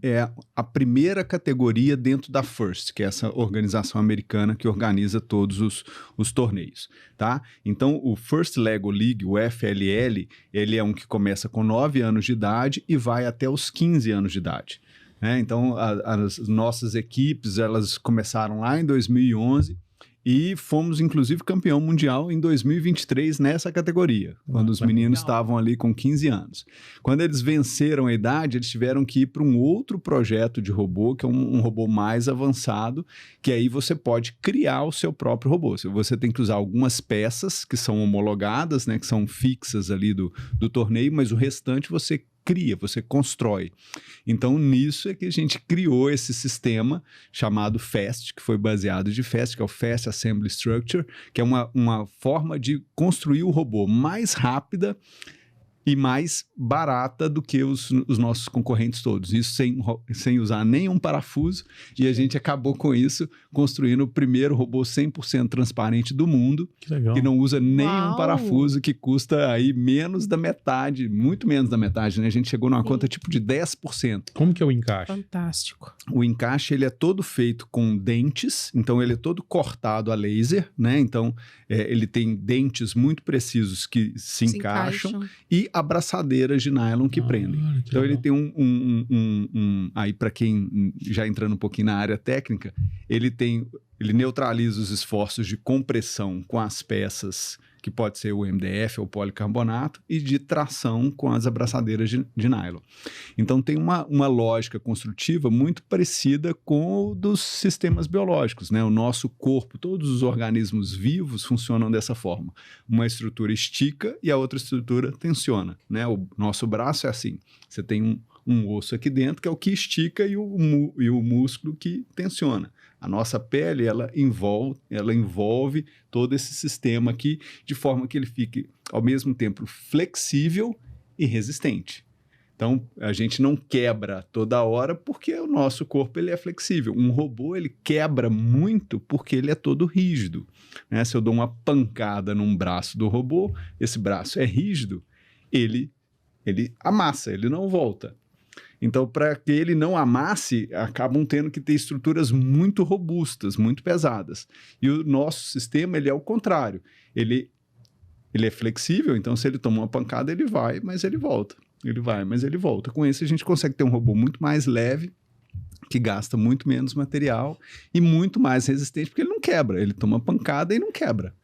é a primeira categoria dentro da FIRST, que é essa organização americana que organiza todos os torneios, tá? Então, o First Lego League, o FLL, ele é um que começa com 9 anos de idade e vai até os 15 anos de idade. Então, as nossas equipes, elas começaram lá em 2011, e fomos, inclusive, campeão mundial em 2023 nessa categoria, quando os meninos estavam ali com 15 anos. Quando eles venceram a idade, eles tiveram que ir para um outro projeto de robô, que é um robô mais avançado, que aí você pode criar o seu próprio robô. Você tem que usar algumas peças que são homologadas, né, que são fixas ali do torneio, mas o restante você cria, você constrói. Então, nisso é que a gente criou esse sistema chamado FAST, que foi baseado de FAST, que é o Fast Assembly Structure, que é uma forma de construir o robô mais rápida e mais barata do que os nossos concorrentes todos. Isso sem usar nenhum parafuso, e a gente acabou com isso construindo o primeiro robô 100% transparente do mundo, que não usa nenhum parafuso, que custa aí menos da metade, muito menos da metade, né? A gente chegou numa conta tipo de 10%. Como que é o encaixe? Fantástico. O encaixe, ele é todo feito com dentes, então ele é todo cortado a laser, né? Então, ele tem dentes muito precisos que se encaixam e abraçadeiras de nylon que prendem. Então, ele tem aí, para quem já entrando um pouquinho na área técnica, ele neutraliza os esforços de compressão com as peças, que pode ser o MDF ou policarbonato, e de tração com as abraçadeiras de nylon. Então, tem uma lógica construtiva muito parecida com o dos sistemas biológicos, né? O nosso corpo, todos os organismos vivos funcionam dessa forma. Uma estrutura estica e a outra estrutura tensiona, né? O nosso braço é assim. Você tem um osso aqui dentro, que é o que estica, e o músculo que tensiona. A nossa pele, ela envolve todo esse sistema aqui, de forma que ele fique, ao mesmo tempo, flexível e resistente. Então, a gente não quebra toda hora porque o nosso corpo ele é flexível. Um robô, ele quebra muito porque ele é todo rígido, né? Se eu dou uma pancada num braço do robô, esse braço é rígido, ele amassa, ele não volta. Então, para que ele não amasse, acabam tendo que ter estruturas muito robustas, muito pesadas. E o nosso sistema, ele é o contrário. Ele é flexível, então se ele toma uma pancada, ele vai, mas ele volta. Ele vai, mas ele volta. Com isso, a gente consegue ter um robô muito mais leve, que gasta muito menos material e muito mais resistente, porque ele não quebra. Ele toma pancada e não quebra.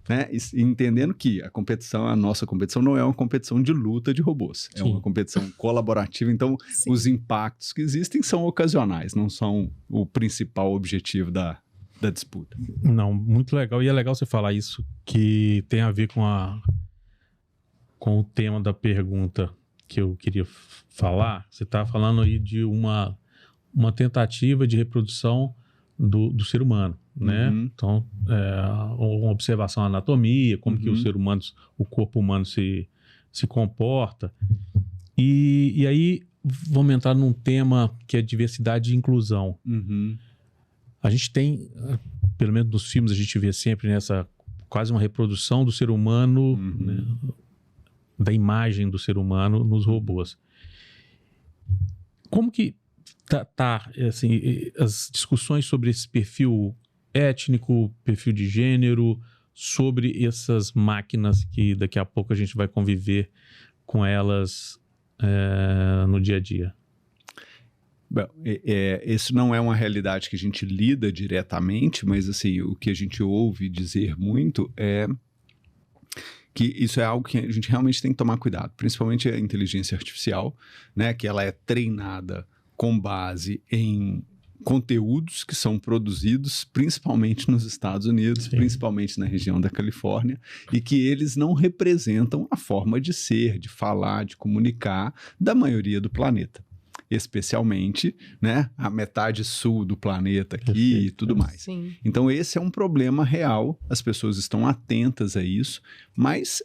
Né? E entendendo que a nossa competição não é uma competição de luta de robôs, é uma competição colaborativa, então os impactos que existem são ocasionais, não são o principal objetivo da disputa. Não, muito legal, e é legal você falar isso, que tem a ver com o tema da pergunta que eu queria falar. Você está falando aí de uma tentativa de reprodução do ser humano, né? Então, uma observação da anatomia, como que o corpo humano se comporta. E aí, vamos entrar num tema que é diversidade e inclusão. A gente tem, pelo menos nos filmes, a gente vê sempre nessa quase uma reprodução do ser humano, né? Da imagem do ser humano nos robôs. Como que assim, as discussões sobre esse perfil étnico, perfil de gênero, sobre essas máquinas que daqui a pouco a gente vai conviver com elas no dia a dia? Bom, isso não é uma realidade que a gente lida diretamente, mas assim, o que a gente ouve dizer muito é que isso é algo que a gente realmente tem que tomar cuidado, principalmente a inteligência artificial, né, que ela é treinada com base em conteúdos que são produzidos principalmente nos Estados Unidos, Sim. principalmente na região da Califórnia, e que eles não representam a forma de ser, de falar, de comunicar da maioria do planeta. Especialmente, né, a metade sul do planeta aqui Perfeito. e tudo mais. Sim. Então esse é um problema real, as pessoas estão atentas a isso, mas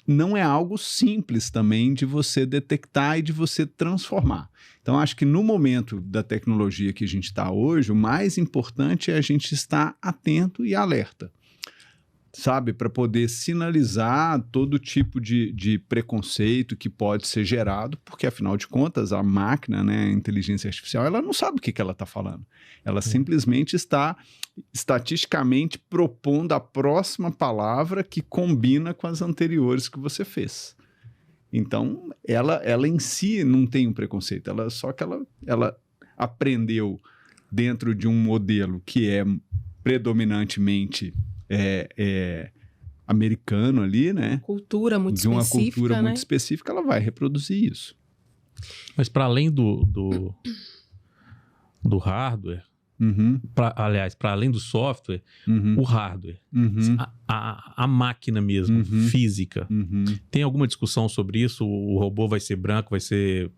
não é algo simples também de você detectar e de você transformar. Então acho que no momento da tecnologia que a gente está hoje, o mais importante é a gente estar atento e alerta, sabe? Para poder sinalizar todo tipo de preconceito que pode ser gerado, porque afinal de contas a máquina, né, a inteligência artificial, ela não sabe o que ela está falando. Ela simplesmente está estatisticamente propondo a próxima palavra que combina com as anteriores que você fez. Então, ela em si não tem um preconceito, só que ela aprendeu dentro de um modelo que é predominantemente americano ali, né? Cultura muito de uma específica, cultura né? muito específica, ela vai reproduzir isso. Mas para além do hardware, Uhum, aliás, para além do software, uhum, o hardware, uhum, a máquina mesmo, Uhum. física, uhum. tem alguma discussão sobre isso? O robô vai ser branco, vai ser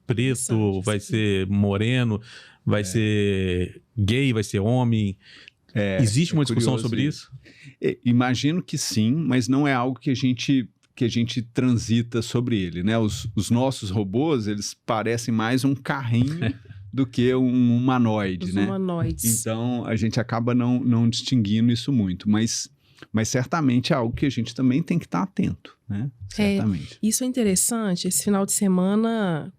preto, Interessante, vai sim. ser moreno, vai ser gay, vai ser homem? Existe uma discussão curioso sobre isso. isso? Imagino que sim, mas não é algo que a gente transita sobre ele, né? Os nossos robôs, eles parecem mais um carrinho do que um humanoide, Os né? humanoides. Então, a gente acaba não distinguindo isso muito, mas certamente é algo que a gente também tem que estar atento, né? Certamente. Isso é interessante. Esse final de semana,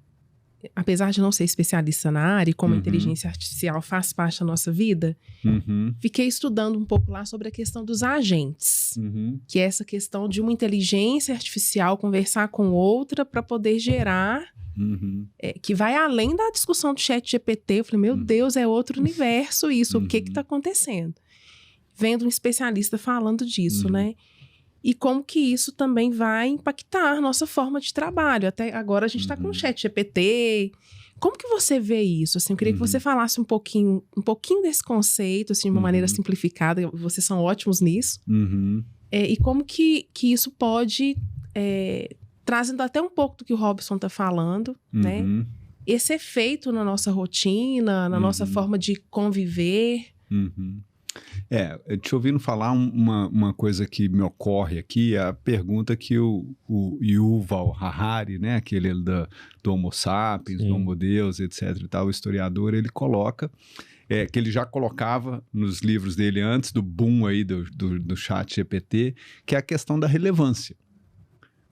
apesar de não ser especialista na área, e como a Uhum. inteligência artificial faz parte da nossa vida, Uhum, fiquei estudando um pouco lá sobre a questão dos agentes. uhum, Que é essa questão de uma inteligência artificial conversar com outra para poder gerar, uhum, que vai além da discussão do chat GPT. Eu falei, meu Deus, é outro universo isso, o que está acontecendo? Vendo um especialista falando disso, Uhum. né? E como que isso também vai impactar nossa forma de trabalho. Até agora a gente está com o chat GPT. Como que você vê isso? Assim, eu queria que você falasse um pouquinho desse conceito, assim, de uma maneira simplificada. Vocês são ótimos nisso. uhum. E como que isso pode, trazendo até um pouco do que o Robson está falando, né? Uhum, Esse efeito na nossa rotina, na nossa forma de conviver. uhum. Te ouvindo falar uma coisa que me ocorre aqui, é a pergunta que o Yuval Harari, né, aquele do Homo sapiens, Sim. do Homo Deus, etc. e tal, o historiador, ele coloca, que ele já colocava nos livros dele antes do boom aí do chat GPT, que é a questão da relevância.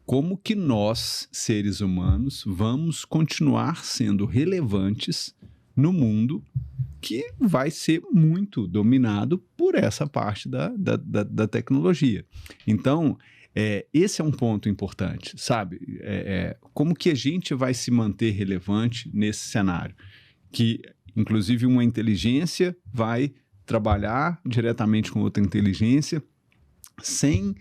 Como que nós, seres humanos, vamos continuar sendo relevantes no mundo que vai ser muito dominado por essa parte da tecnologia. Então, esse é um ponto importante, sabe? Como que a gente vai se manter relevante nesse cenário? Que, inclusive, uma inteligência vai trabalhar diretamente com outra inteligência sem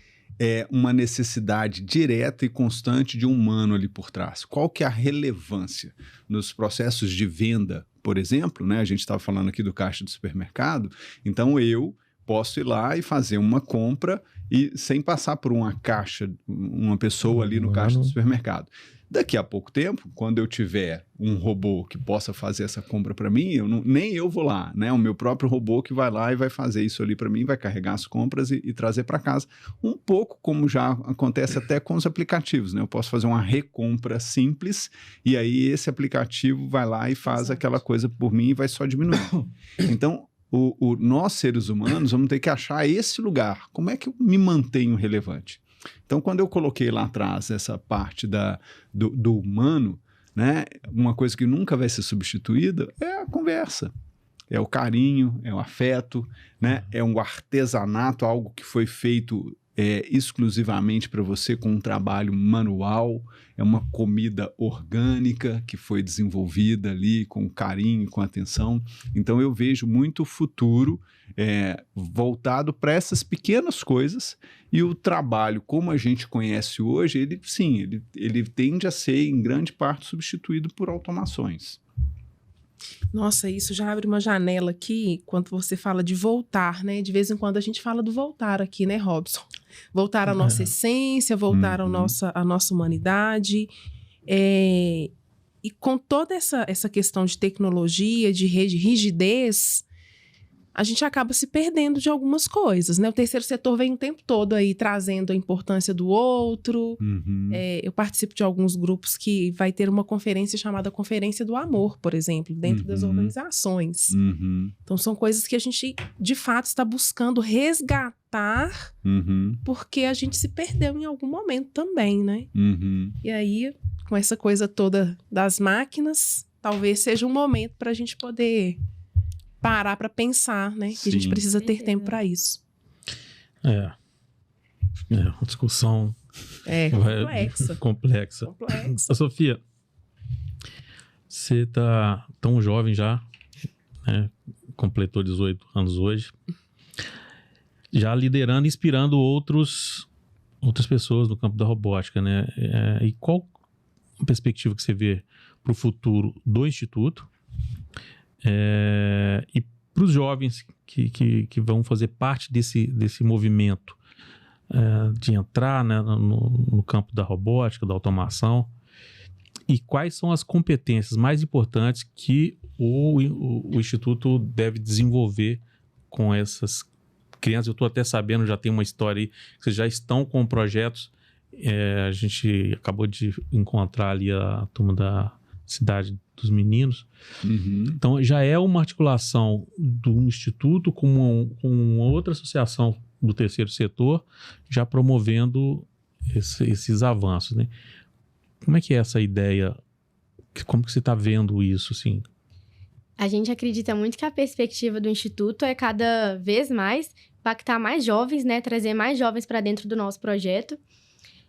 uma necessidade direta e constante de um humano ali por trás. Qual que é a relevância nos processos de venda, por exemplo, né? A gente estava falando aqui do caixa do supermercado, então eu posso ir lá e fazer uma compra e sem passar por uma pessoa ali no caixa do supermercado. Daqui a pouco tempo, quando eu tiver um robô que possa fazer essa compra para mim, nem eu vou lá, né? O meu próprio robô que vai lá e vai fazer isso ali para mim, vai carregar as compras e trazer para casa. Um pouco como já acontece até com os aplicativos, né? Eu posso fazer uma recompra simples e aí esse aplicativo vai lá e faz aquela coisa por mim e vai só diminuir. Então, nós seres humanos vamos ter que achar esse lugar. Como é que eu me mantenho relevante? Então, quando eu coloquei lá atrás essa parte do humano, né? Uma coisa que nunca vai ser substituída é a conversa. É o carinho, é o afeto, né? É um artesanato, algo que foi feito exclusivamente para você com um trabalho manual, é uma comida orgânica que foi desenvolvida ali com carinho, com atenção. Então eu vejo muito futuro voltado para essas pequenas coisas, e o trabalho como a gente conhece hoje, ele tende a ser em grande parte substituído por automações. Nossa, isso já abre uma janela aqui, quando você fala de voltar, né? De vez em quando a gente fala do voltar aqui, né, Robson? Voltar à nossa essência, voltar à nossa humanidade. E com toda essa questão de tecnologia, de rigidez, a gente acaba se perdendo de algumas coisas, né? O terceiro setor vem o tempo todo aí trazendo a importância do outro. Eu participo de alguns grupos que vai ter uma conferência chamada Conferência do Amor, por exemplo, dentro das organizações. Então, são coisas que a gente, de fato, está buscando resgatar, porque a gente se perdeu em algum momento também, né? E aí, com essa coisa toda das máquinas, talvez seja um momento para a gente poder parar para pensar, né? Que a gente precisa ter tempo para isso. É uma discussão complexa. Sofia, você tá tão jovem já, né? Completou 18 anos hoje, já liderando e inspirando outras pessoas no campo da robótica, né? E qual a perspectiva que você vê para o futuro do Instituto? E para os jovens que vão fazer parte desse movimento de entrar, né, no campo da robótica, da automação, e quais são as competências mais importantes que o Instituto deve desenvolver com essas crianças? Eu estou até sabendo, já tem uma história aí, que vocês já estão com projetos. A gente acabou de encontrar ali a turma da Cidade dos Meninos. Então já é uma articulação do Instituto com outra associação do terceiro setor, já promovendo esses avanços, né? Como é que é essa ideia? Como que você está vendo isso, assim? A gente acredita muito que a perspectiva do Instituto é cada vez mais impactar mais jovens, né? Trazer mais jovens para dentro do nosso projeto.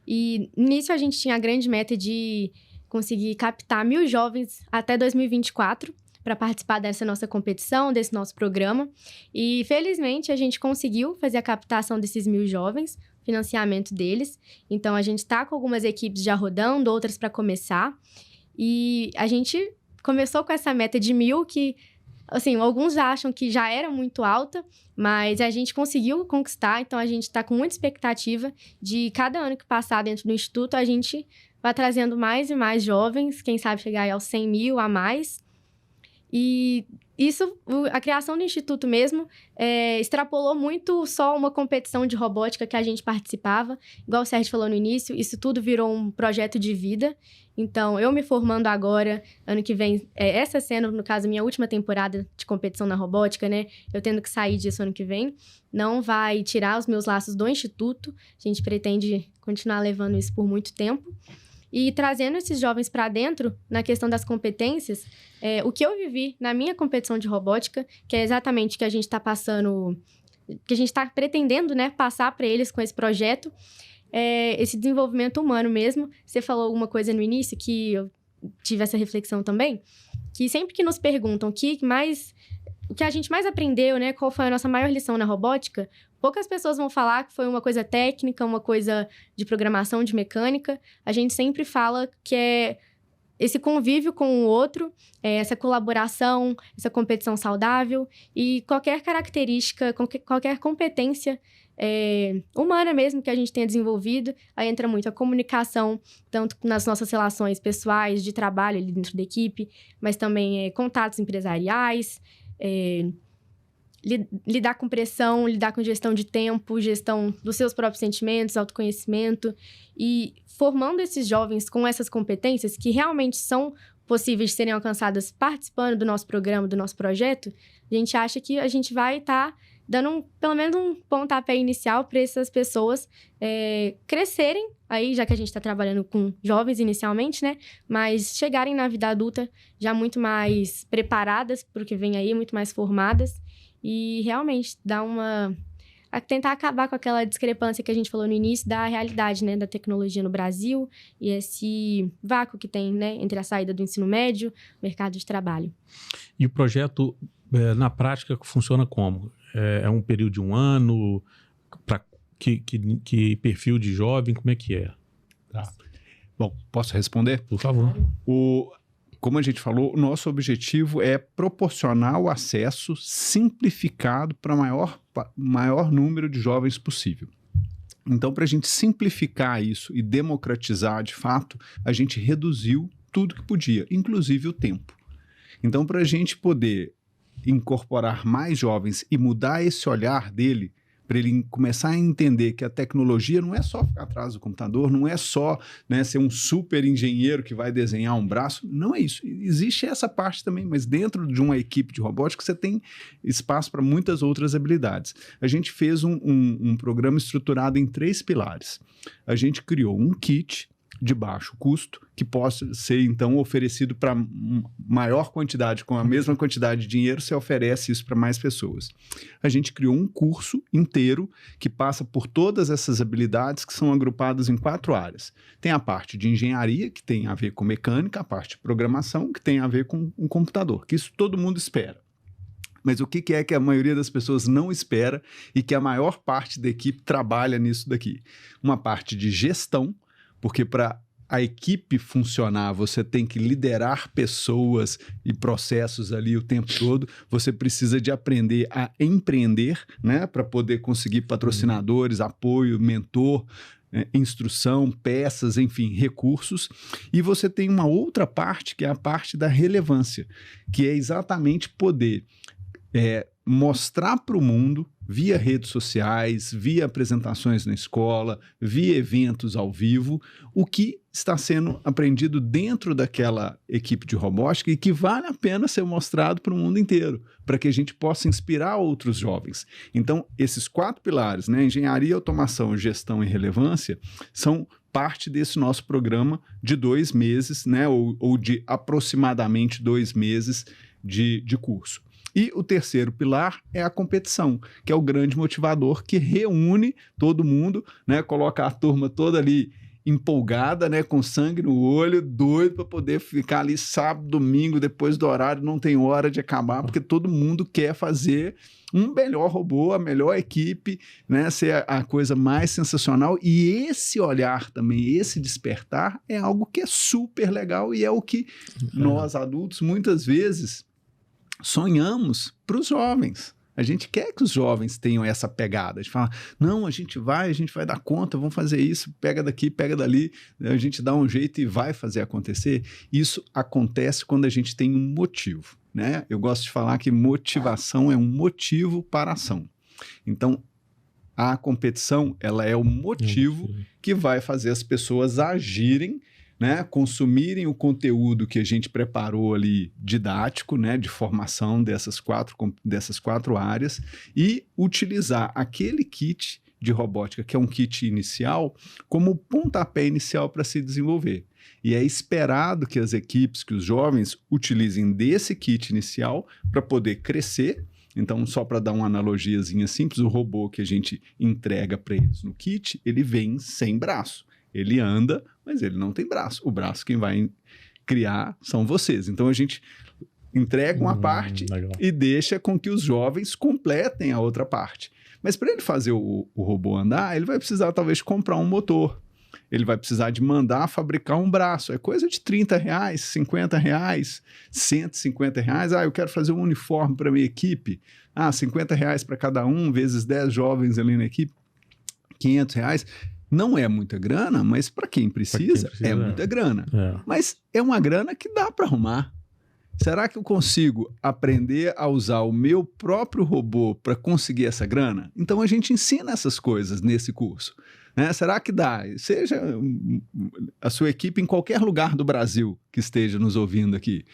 E nisso a gente tinha a grande meta de conseguir captar 1.000 jovens até 2024 para participar dessa nossa competição, desse nosso programa. E, felizmente, a gente conseguiu fazer a captação desses 1.000 jovens, financiamento deles. Então, a gente está com algumas equipes já rodando, outras para começar. E a gente começou com essa meta de 1.000 que, assim, alguns acham que já era muito alta, mas a gente conseguiu conquistar. Então, a gente está com muita expectativa de cada ano que passar dentro do Instituto, a gente vai trazendo mais e mais jovens, quem sabe chegar aí aos 100.000 a mais. E isso, a criação do Instituto mesmo, extrapolou muito só uma competição de robótica que a gente participava. Igual o Sérgio falou no início, isso tudo virou um projeto de vida. Então, eu me formando agora, ano que vem, essa sendo, no caso, minha última temporada de competição na robótica, né? Eu tendo que sair disso ano que vem. Não vai tirar os meus laços do Instituto. A gente pretende continuar levando isso por muito tempo. E trazendo esses jovens para dentro, na questão das competências, o que eu vivi na minha competição de robótica, que é exatamente o que a gente está passando, que a gente está pretendendo, né, passar para eles com esse projeto, esse desenvolvimento humano mesmo. Você falou alguma coisa no início que eu tive essa reflexão também, que sempre que nos perguntam o que a gente mais aprendeu, né, qual foi a nossa maior lição na robótica, poucas pessoas vão falar que foi uma coisa técnica, uma coisa de programação, de mecânica. A gente sempre fala que é esse convívio com o outro, essa colaboração, essa competição saudável e qualquer característica, qualquer competência humana mesmo que a gente tenha desenvolvido. Aí entra muito a comunicação, tanto nas nossas relações pessoais, de trabalho ali dentro da equipe, mas também contatos empresariais, lidar com pressão, lidar com gestão de tempo, gestão dos seus próprios sentimentos, autoconhecimento. E formando esses jovens com essas competências, que realmente são possíveis de serem alcançadas participando do nosso programa, do nosso projeto, a gente acha que a gente vai estar dando pelo menos um pontapé inicial para essas pessoas crescerem, aí já que a gente está trabalhando com jovens inicialmente, né? Mas chegarem na vida adulta já muito mais preparadas para o que vem aí, muito mais formadas e realmente tentar acabar com aquela discrepância que a gente falou no início da realidade, né, da tecnologia no Brasil e esse vácuo que tem, né, entre a saída do ensino médio e o mercado de trabalho. E o projeto, na prática, funciona como? É um período de 1 ano? Para que perfil de jovem? Como é que é? Tá. Bom, posso responder? Por favor. Como a gente falou, o nosso objetivo é proporcionar o acesso simplificado para maior número de jovens possível. Então, para a gente simplificar isso e democratizar de fato, a gente reduziu tudo que podia, inclusive o tempo. Então, para a gente poder incorporar mais jovens e mudar esse olhar dele, para ele começar a entender que a tecnologia não é só ficar atrás do computador, não é só, né, ser um super engenheiro que vai desenhar um braço, não é isso. Existe essa parte também, mas dentro de uma equipe de robótica você tem espaço para muitas outras habilidades. A gente fez um programa estruturado em 3 pilares. A gente criou um kit de baixo custo, que possa ser, então, oferecido para maior quantidade, com a mesma quantidade de dinheiro, você oferece isso para mais pessoas. A gente criou um curso inteiro que passa por todas essas habilidades que são agrupadas em 4 áreas. Tem a parte de engenharia, que tem a ver com mecânica, a parte de programação, que tem a ver com um computador, que isso todo mundo espera. Mas o que é que a maioria das pessoas não espera e que a maior parte da equipe trabalha nisso daqui? Uma parte de gestão, porque para a equipe funcionar, você tem que liderar pessoas e processos ali o tempo todo, você precisa de aprender a empreender, né, para poder conseguir patrocinadores, apoio, mentor, instrução, peças, enfim, recursos. E você tem uma outra parte, que é a parte da relevância, que é exatamente poder mostrar para o mundo, via redes sociais, via apresentações na escola, via eventos ao vivo, o que está sendo aprendido dentro daquela equipe de robótica e que vale a pena ser mostrado para o mundo inteiro, para que a gente possa inspirar outros jovens. Então, esses 4 pilares, né, engenharia, automação, gestão e relevância, são parte desse nosso programa de 2 meses, né, ou de aproximadamente 2 meses de curso. E o terceiro pilar é a competição, que é o grande motivador que reúne todo mundo, né, coloca a turma toda ali empolgada, né, com sangue no olho, doido para poder ficar ali sábado, domingo, depois do horário, não tem hora de acabar, porque todo mundo quer fazer um melhor robô, a melhor equipe, né, ser a coisa mais sensacional. E esse olhar também, esse despertar, é algo que é super legal e é o que nós adultos muitas vezes sonhamos para os jovens. A gente quer que os jovens tenham essa pegada. A gente fala, não, a gente vai dar conta, vamos fazer isso, pega daqui, pega dali, a gente dá um jeito e vai fazer acontecer. Isso acontece quando a gente tem um motivo, né? Eu gosto de falar que motivação é um motivo para a ação. Então, a competição, ela é o motivo que vai fazer as pessoas agirem, né, consumirem o conteúdo que a gente preparou ali didático, né, de formação dessas quatro áreas e utilizar aquele kit de robótica, que é um kit inicial, como pontapé inicial para se desenvolver. E é esperado que as equipes, que os jovens utilizem desse kit inicial para poder crescer. Então, só para dar uma analogiazinha simples, o robô que a gente entrega para eles no kit, ele vem sem braço. Ele anda, mas ele não tem braço. O braço quem vai criar são vocês. Então, a gente entrega uma parte e deixa com que os jovens completem a outra parte. Mas para ele fazer o robô andar, ele vai precisar talvez comprar um motor. Ele vai precisar de mandar fabricar um braço. É coisa de R$30, R$50, R$150. Eu quero fazer um uniforme para minha equipe. R$50 para cada um, vezes 10 jovens ali na equipe, R$500. Não é muita grana, mas para quem precisa, é muita grana. Mas é uma grana que dá para arrumar. Será que eu consigo aprender a usar o meu próprio robô para conseguir essa grana? Então a gente ensina essas coisas nesse curso. Né? Será que dá? Seja a sua equipe em qualquer lugar do Brasil que esteja nos ouvindo aqui.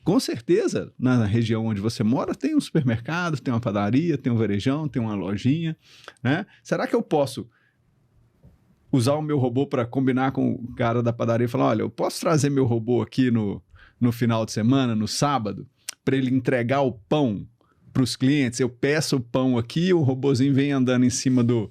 Com certeza, na região onde você mora, tem um supermercado, tem uma padaria, tem um varejão, tem uma lojinha. Né? Será que eu posso usar o meu robô para combinar com o cara da padaria e falar, olha, eu posso trazer meu robô aqui no final de semana, no sábado, para ele entregar o pão para os clientes? Eu peço o pão aqui, o robozinho vem andando em cima do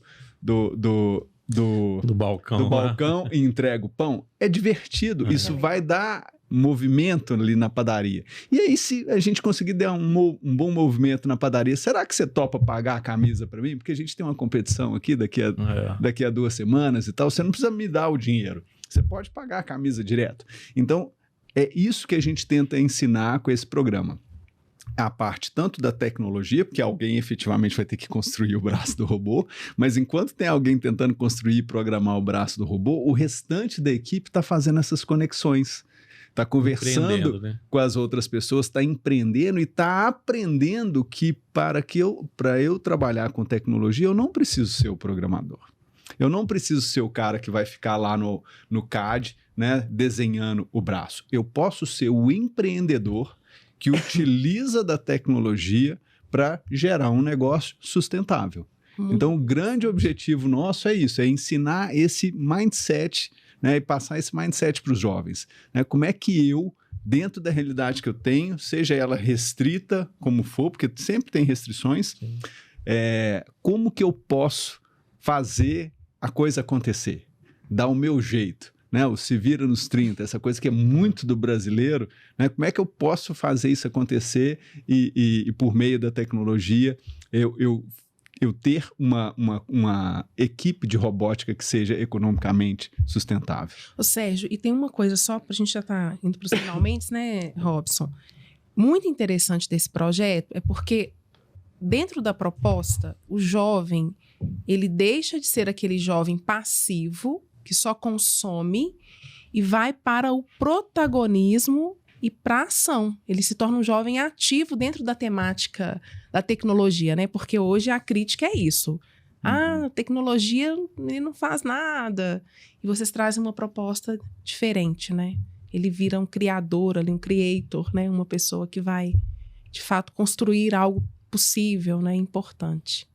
balcão e entrega o pão. É divertido, isso vai dar movimento ali na padaria. E aí, se a gente conseguir dar um bom movimento na padaria, será que você topa pagar a camisa para mim? Porque a gente tem uma competição aqui daqui a 2 semanas e tal, você não precisa me dar o dinheiro, você pode pagar a camisa direto. Então, é isso que a gente tenta ensinar com esse programa. A parte tanto da tecnologia, porque alguém efetivamente vai ter que construir o braço do robô, mas enquanto tem alguém tentando construir e programar o braço do robô, o restante da equipe está fazendo essas conexões, está conversando, né, com as outras pessoas, está empreendendo e está aprendendo que para eu trabalhar com tecnologia, eu não preciso ser o programador. Eu não preciso ser o cara que vai ficar lá no CAD, né, desenhando o braço. Eu posso ser o empreendedor que utiliza da tecnologia para gerar um negócio sustentável. Então, o grande objetivo nosso é isso, é ensinar esse mindset, né, e passar esse mindset para os jovens. Né? Como é que eu, dentro da realidade que eu tenho, seja ela restrita, como for, porque sempre tem restrições, como que eu posso fazer a coisa acontecer? Dar o meu jeito. Né, o se vira nos 30, essa coisa que é muito do brasileiro, né, como é que eu posso fazer isso acontecer e por meio da tecnologia eu ter uma equipe de robótica que seja economicamente sustentável? Ô Sérgio, e tem uma coisa só, para a gente já estar indo para os finalmente, né, Robson? Muito interessante desse projeto é porque dentro da proposta, o jovem, ele deixa de ser aquele jovem passivo que só consome e vai para o protagonismo e para a ação. Ele se torna um jovem ativo dentro da temática da tecnologia, né? Porque hoje a crítica é isso. A tecnologia ele não faz nada. E vocês trazem uma proposta diferente, né? Ele vira um criador ali, um creator, né? Uma pessoa que vai, de fato, construir algo possível, né? Importante.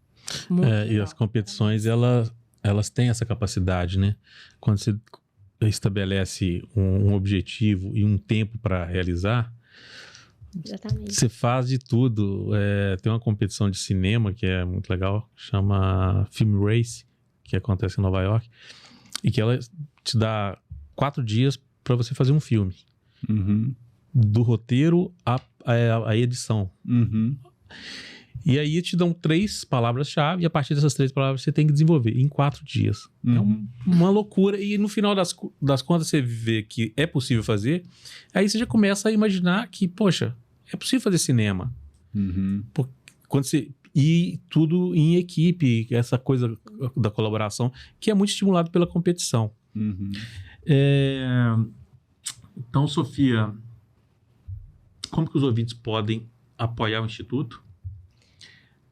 E as competições, elas têm essa capacidade, né? Quando você estabelece um objetivo e um tempo para realizar, exatamente, você faz de tudo. Tem uma competição de cinema que é muito legal, chama Film Race, que acontece em Nova York, e que ela te dá 4 dias para você fazer um filme. Do roteiro à edição. E aí te dão 3 palavras-chave e a partir dessas 3 palavras você tem que desenvolver em 4 dias. É uma loucura. E no final das contas você vê que é possível fazer, aí você já começa a imaginar que, poxa, é possível fazer cinema. E tudo em equipe, essa coisa da colaboração, que é muito estimulado pela competição. Então, Sofia, como que os ouvintes podem apoiar o Instituto?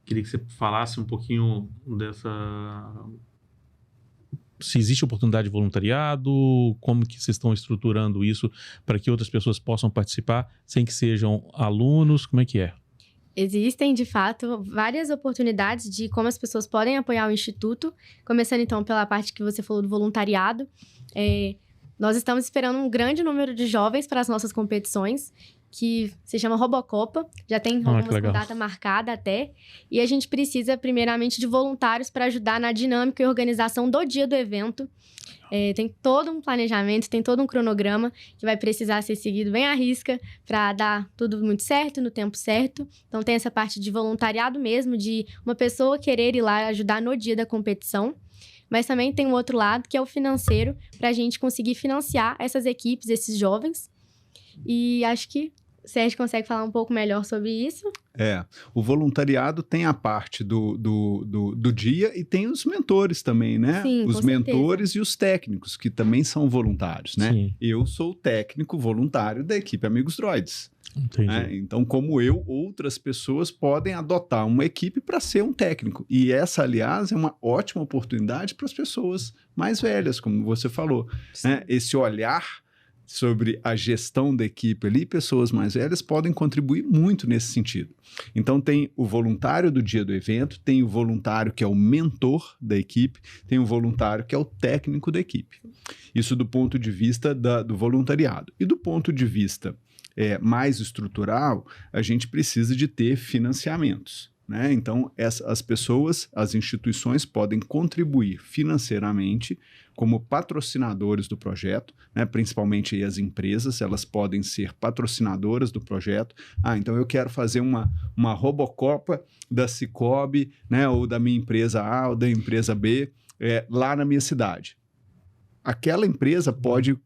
Queria que você falasse um pouquinho se existe oportunidade de voluntariado, como que vocês estão estruturando isso para que outras pessoas possam participar sem que sejam alunos, como é que é? Existem, de fato, várias oportunidades de como as pessoas podem apoiar o Instituto, começando então pela parte que você falou do voluntariado. Nós estamos esperando um grande número de jovens para as nossas competições, que se chama Robocopa, já tem algumas com data marcada até, e a gente precisa primeiramente de voluntários para ajudar na dinâmica e organização do dia do evento. Tem todo um planejamento, tem todo um cronograma que vai precisar ser seguido bem à risca para dar tudo muito certo, no tempo certo. Então tem essa parte de voluntariado mesmo, de uma pessoa querer ir lá ajudar no dia da competição. Mas também tem um outro lado, que é o financeiro, para a gente conseguir financiar essas equipes, esses jovens. E acho que o Sérgio consegue falar um pouco melhor sobre isso. O voluntariado tem a parte do dia e tem os mentores também, né? Sim, os mentores e os técnicos, que também são voluntários, né? Sim. Eu sou o técnico voluntário da equipe Amigos Droids. Entendi. né? Então, como eu, outras pessoas podem adotar uma equipe para ser um técnico. E essa, aliás, é uma ótima oportunidade para as pessoas mais velhas, como você falou, né? Esse olhar sobre a gestão da equipe ali, pessoas mais velhas podem contribuir muito nesse sentido. Então tem o voluntário do dia do evento, tem o voluntário que é o mentor da equipe, tem o voluntário que é o técnico da equipe. Isso do ponto de vista do voluntariado. E do ponto de vista mais estrutural, a gente precisa de ter financiamentos, né? Então as pessoas, as instituições podem contribuir financeiramente como patrocinadores do projeto, né? Principalmente aí as empresas, elas podem ser patrocinadoras do projeto. Então eu quero fazer uma Robocopa da Cicobi, né? Ou da minha empresa A ou da empresa B, lá na minha cidade. Aquela empresa pode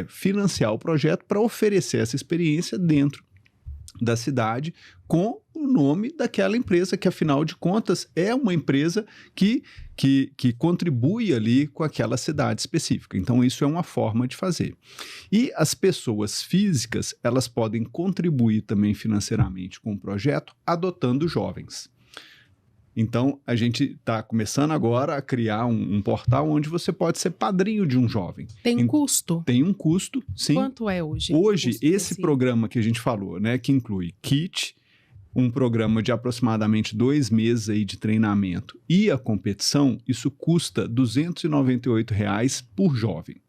financiar o projeto para oferecer essa experiência dentro da cidade com o nome daquela empresa, que afinal de contas é uma empresa que contribui ali com aquela cidade específica. Então isso é uma forma de fazer. E as pessoas físicas, elas podem contribuir também financeiramente com o projeto adotando jovens. Então, a gente está começando agora a criar um portal onde você pode ser padrinho de um jovem. Tem custo? Tem um custo, sim. Quanto é hoje? Hoje, esse programa que a gente falou, né, que inclui kit, um programa de aproximadamente 2 meses aí de treinamento e a competição, isso custa R$ 298 por jovem,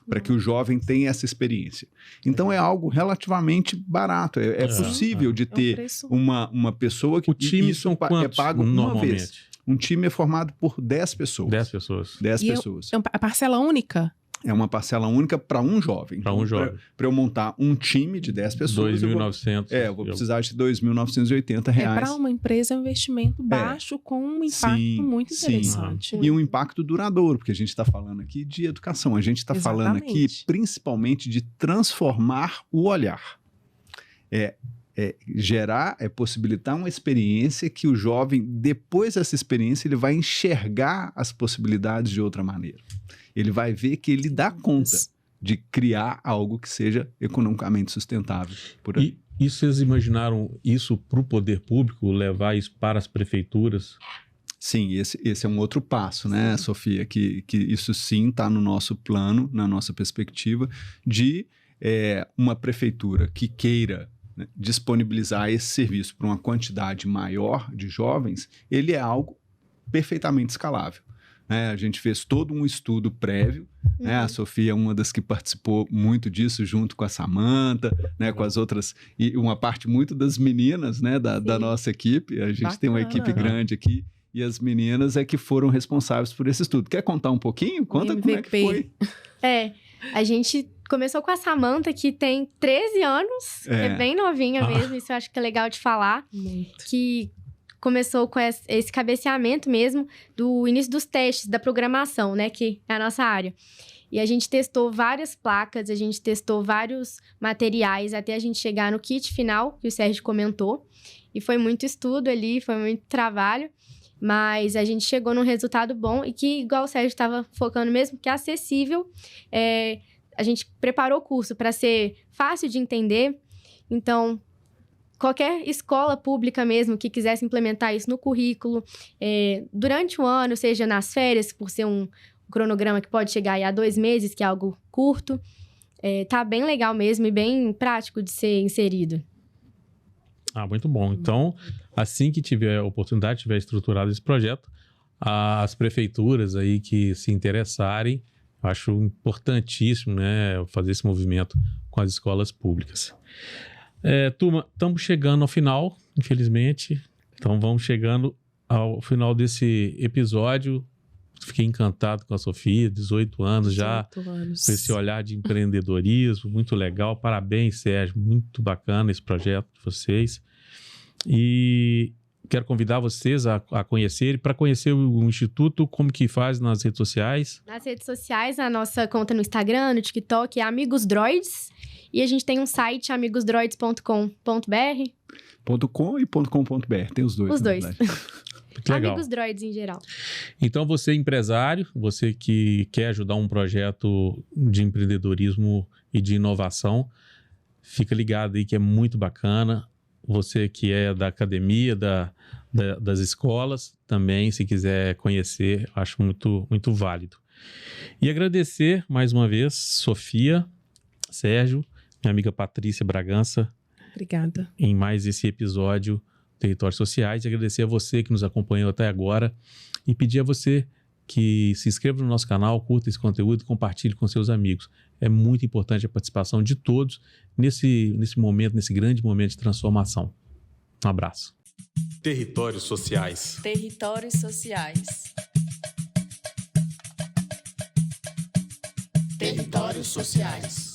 para que o jovem tenha essa experiência. Então é algo relativamente barato, é possível de ter uma pessoa que... O time são quantos, pago uma normalmente? vez. Um time é formado por 10 pessoas. 10 pessoas. 10 pessoas. É uma parcela única? É uma parcela única para um jovem. Para um jovem. Para eu montar um time de 10 pessoas... 2.900. Eu vou precisar de R$ 2.980. Para uma empresa é um investimento baixo com um impacto muito interessante. E um impacto duradouro, porque a gente está falando aqui de educação. A gente está falando aqui principalmente de transformar o olhar. Possibilitar uma experiência que o jovem, depois dessa experiência, ele vai enxergar as possibilidades de outra maneira. Ele vai ver que ele dá conta de criar algo que seja economicamente sustentável. Por aí. E vocês imaginaram isso para o poder público, levar isso para as prefeituras? Sim, esse é um outro passo, né, Sofia? Que isso sim está no nosso plano, na nossa perspectiva, de uma prefeitura que queira, né, disponibilizar esse serviço para uma quantidade maior de jovens, ele é algo perfeitamente escalável. A gente fez todo um estudo prévio, né? A Sofia é uma das que participou muito disso, junto com a Samanta, né? Com as outras, e uma parte muito das meninas, né? da nossa equipe. A gente tem uma equipe grande aqui, e as meninas é que foram responsáveis por esse estudo. Quer contar um pouquinho? Conta como é que foi. A gente começou com a Samanta, que tem 13 anos, é bem novinha mesmo, isso eu acho que é legal de falar. Muito. Que começou com esse cabeceamento mesmo do início dos testes da programação, né, que é a nossa área. E a gente testou várias placas, a gente testou vários materiais até a gente chegar no kit final, que o Sérgio comentou. E foi muito estudo ali, foi muito trabalho, mas a gente chegou num resultado bom e que, igual o Sérgio estava focando mesmo, que é acessível. A gente preparou o curso para ser fácil de entender, então... Qualquer escola pública mesmo que quisesse implementar isso no currículo, durante o ano, seja nas férias, por ser um cronograma que pode chegar aí a 2 meses, que é algo curto, tá bem legal mesmo e bem prático de ser inserido. Muito bom. Então, assim que tiver a oportunidade, tiver estruturado esse projeto, as prefeituras aí que se interessarem, eu acho importantíssimo, né, fazer esse movimento com as escolas públicas. Turma, estamos chegando ao final, infelizmente. Então, vamos chegando ao final desse episódio. Fiquei encantado com a Sofia, 18 anos já, com esse olhar de empreendedorismo, muito legal. Parabéns, Sérgio, muito bacana esse projeto de vocês. E quero convidar vocês a conhecerem, para conhecer o Instituto, como que faz nas redes sociais? Nas redes sociais, a nossa conta no Instagram, no TikTok é Amigos Droids. E a gente tem um site, amigosdroids.com.br. .com e .com.br, tem os dois. Os dois. Legal. Amigos Droids em geral. Então, você empresário, você que quer ajudar um projeto de empreendedorismo e de inovação, fica ligado aí que é muito bacana. Você que é da academia, das escolas, também, se quiser conhecer, acho muito, muito válido. E agradecer mais uma vez, Sofia, Sérgio, minha amiga Patrícia Bragança, Obrigada. em mais esse episódio Territórios Sociais. E agradecer a você que nos acompanhou até agora e pedir a você que se inscreva no nosso canal, curta esse conteúdo e compartilhe com seus amigos. É muito importante a participação de todos nesse momento, nesse grande momento de transformação. Um abraço. Territórios Sociais. Territórios Sociais. Territórios Sociais.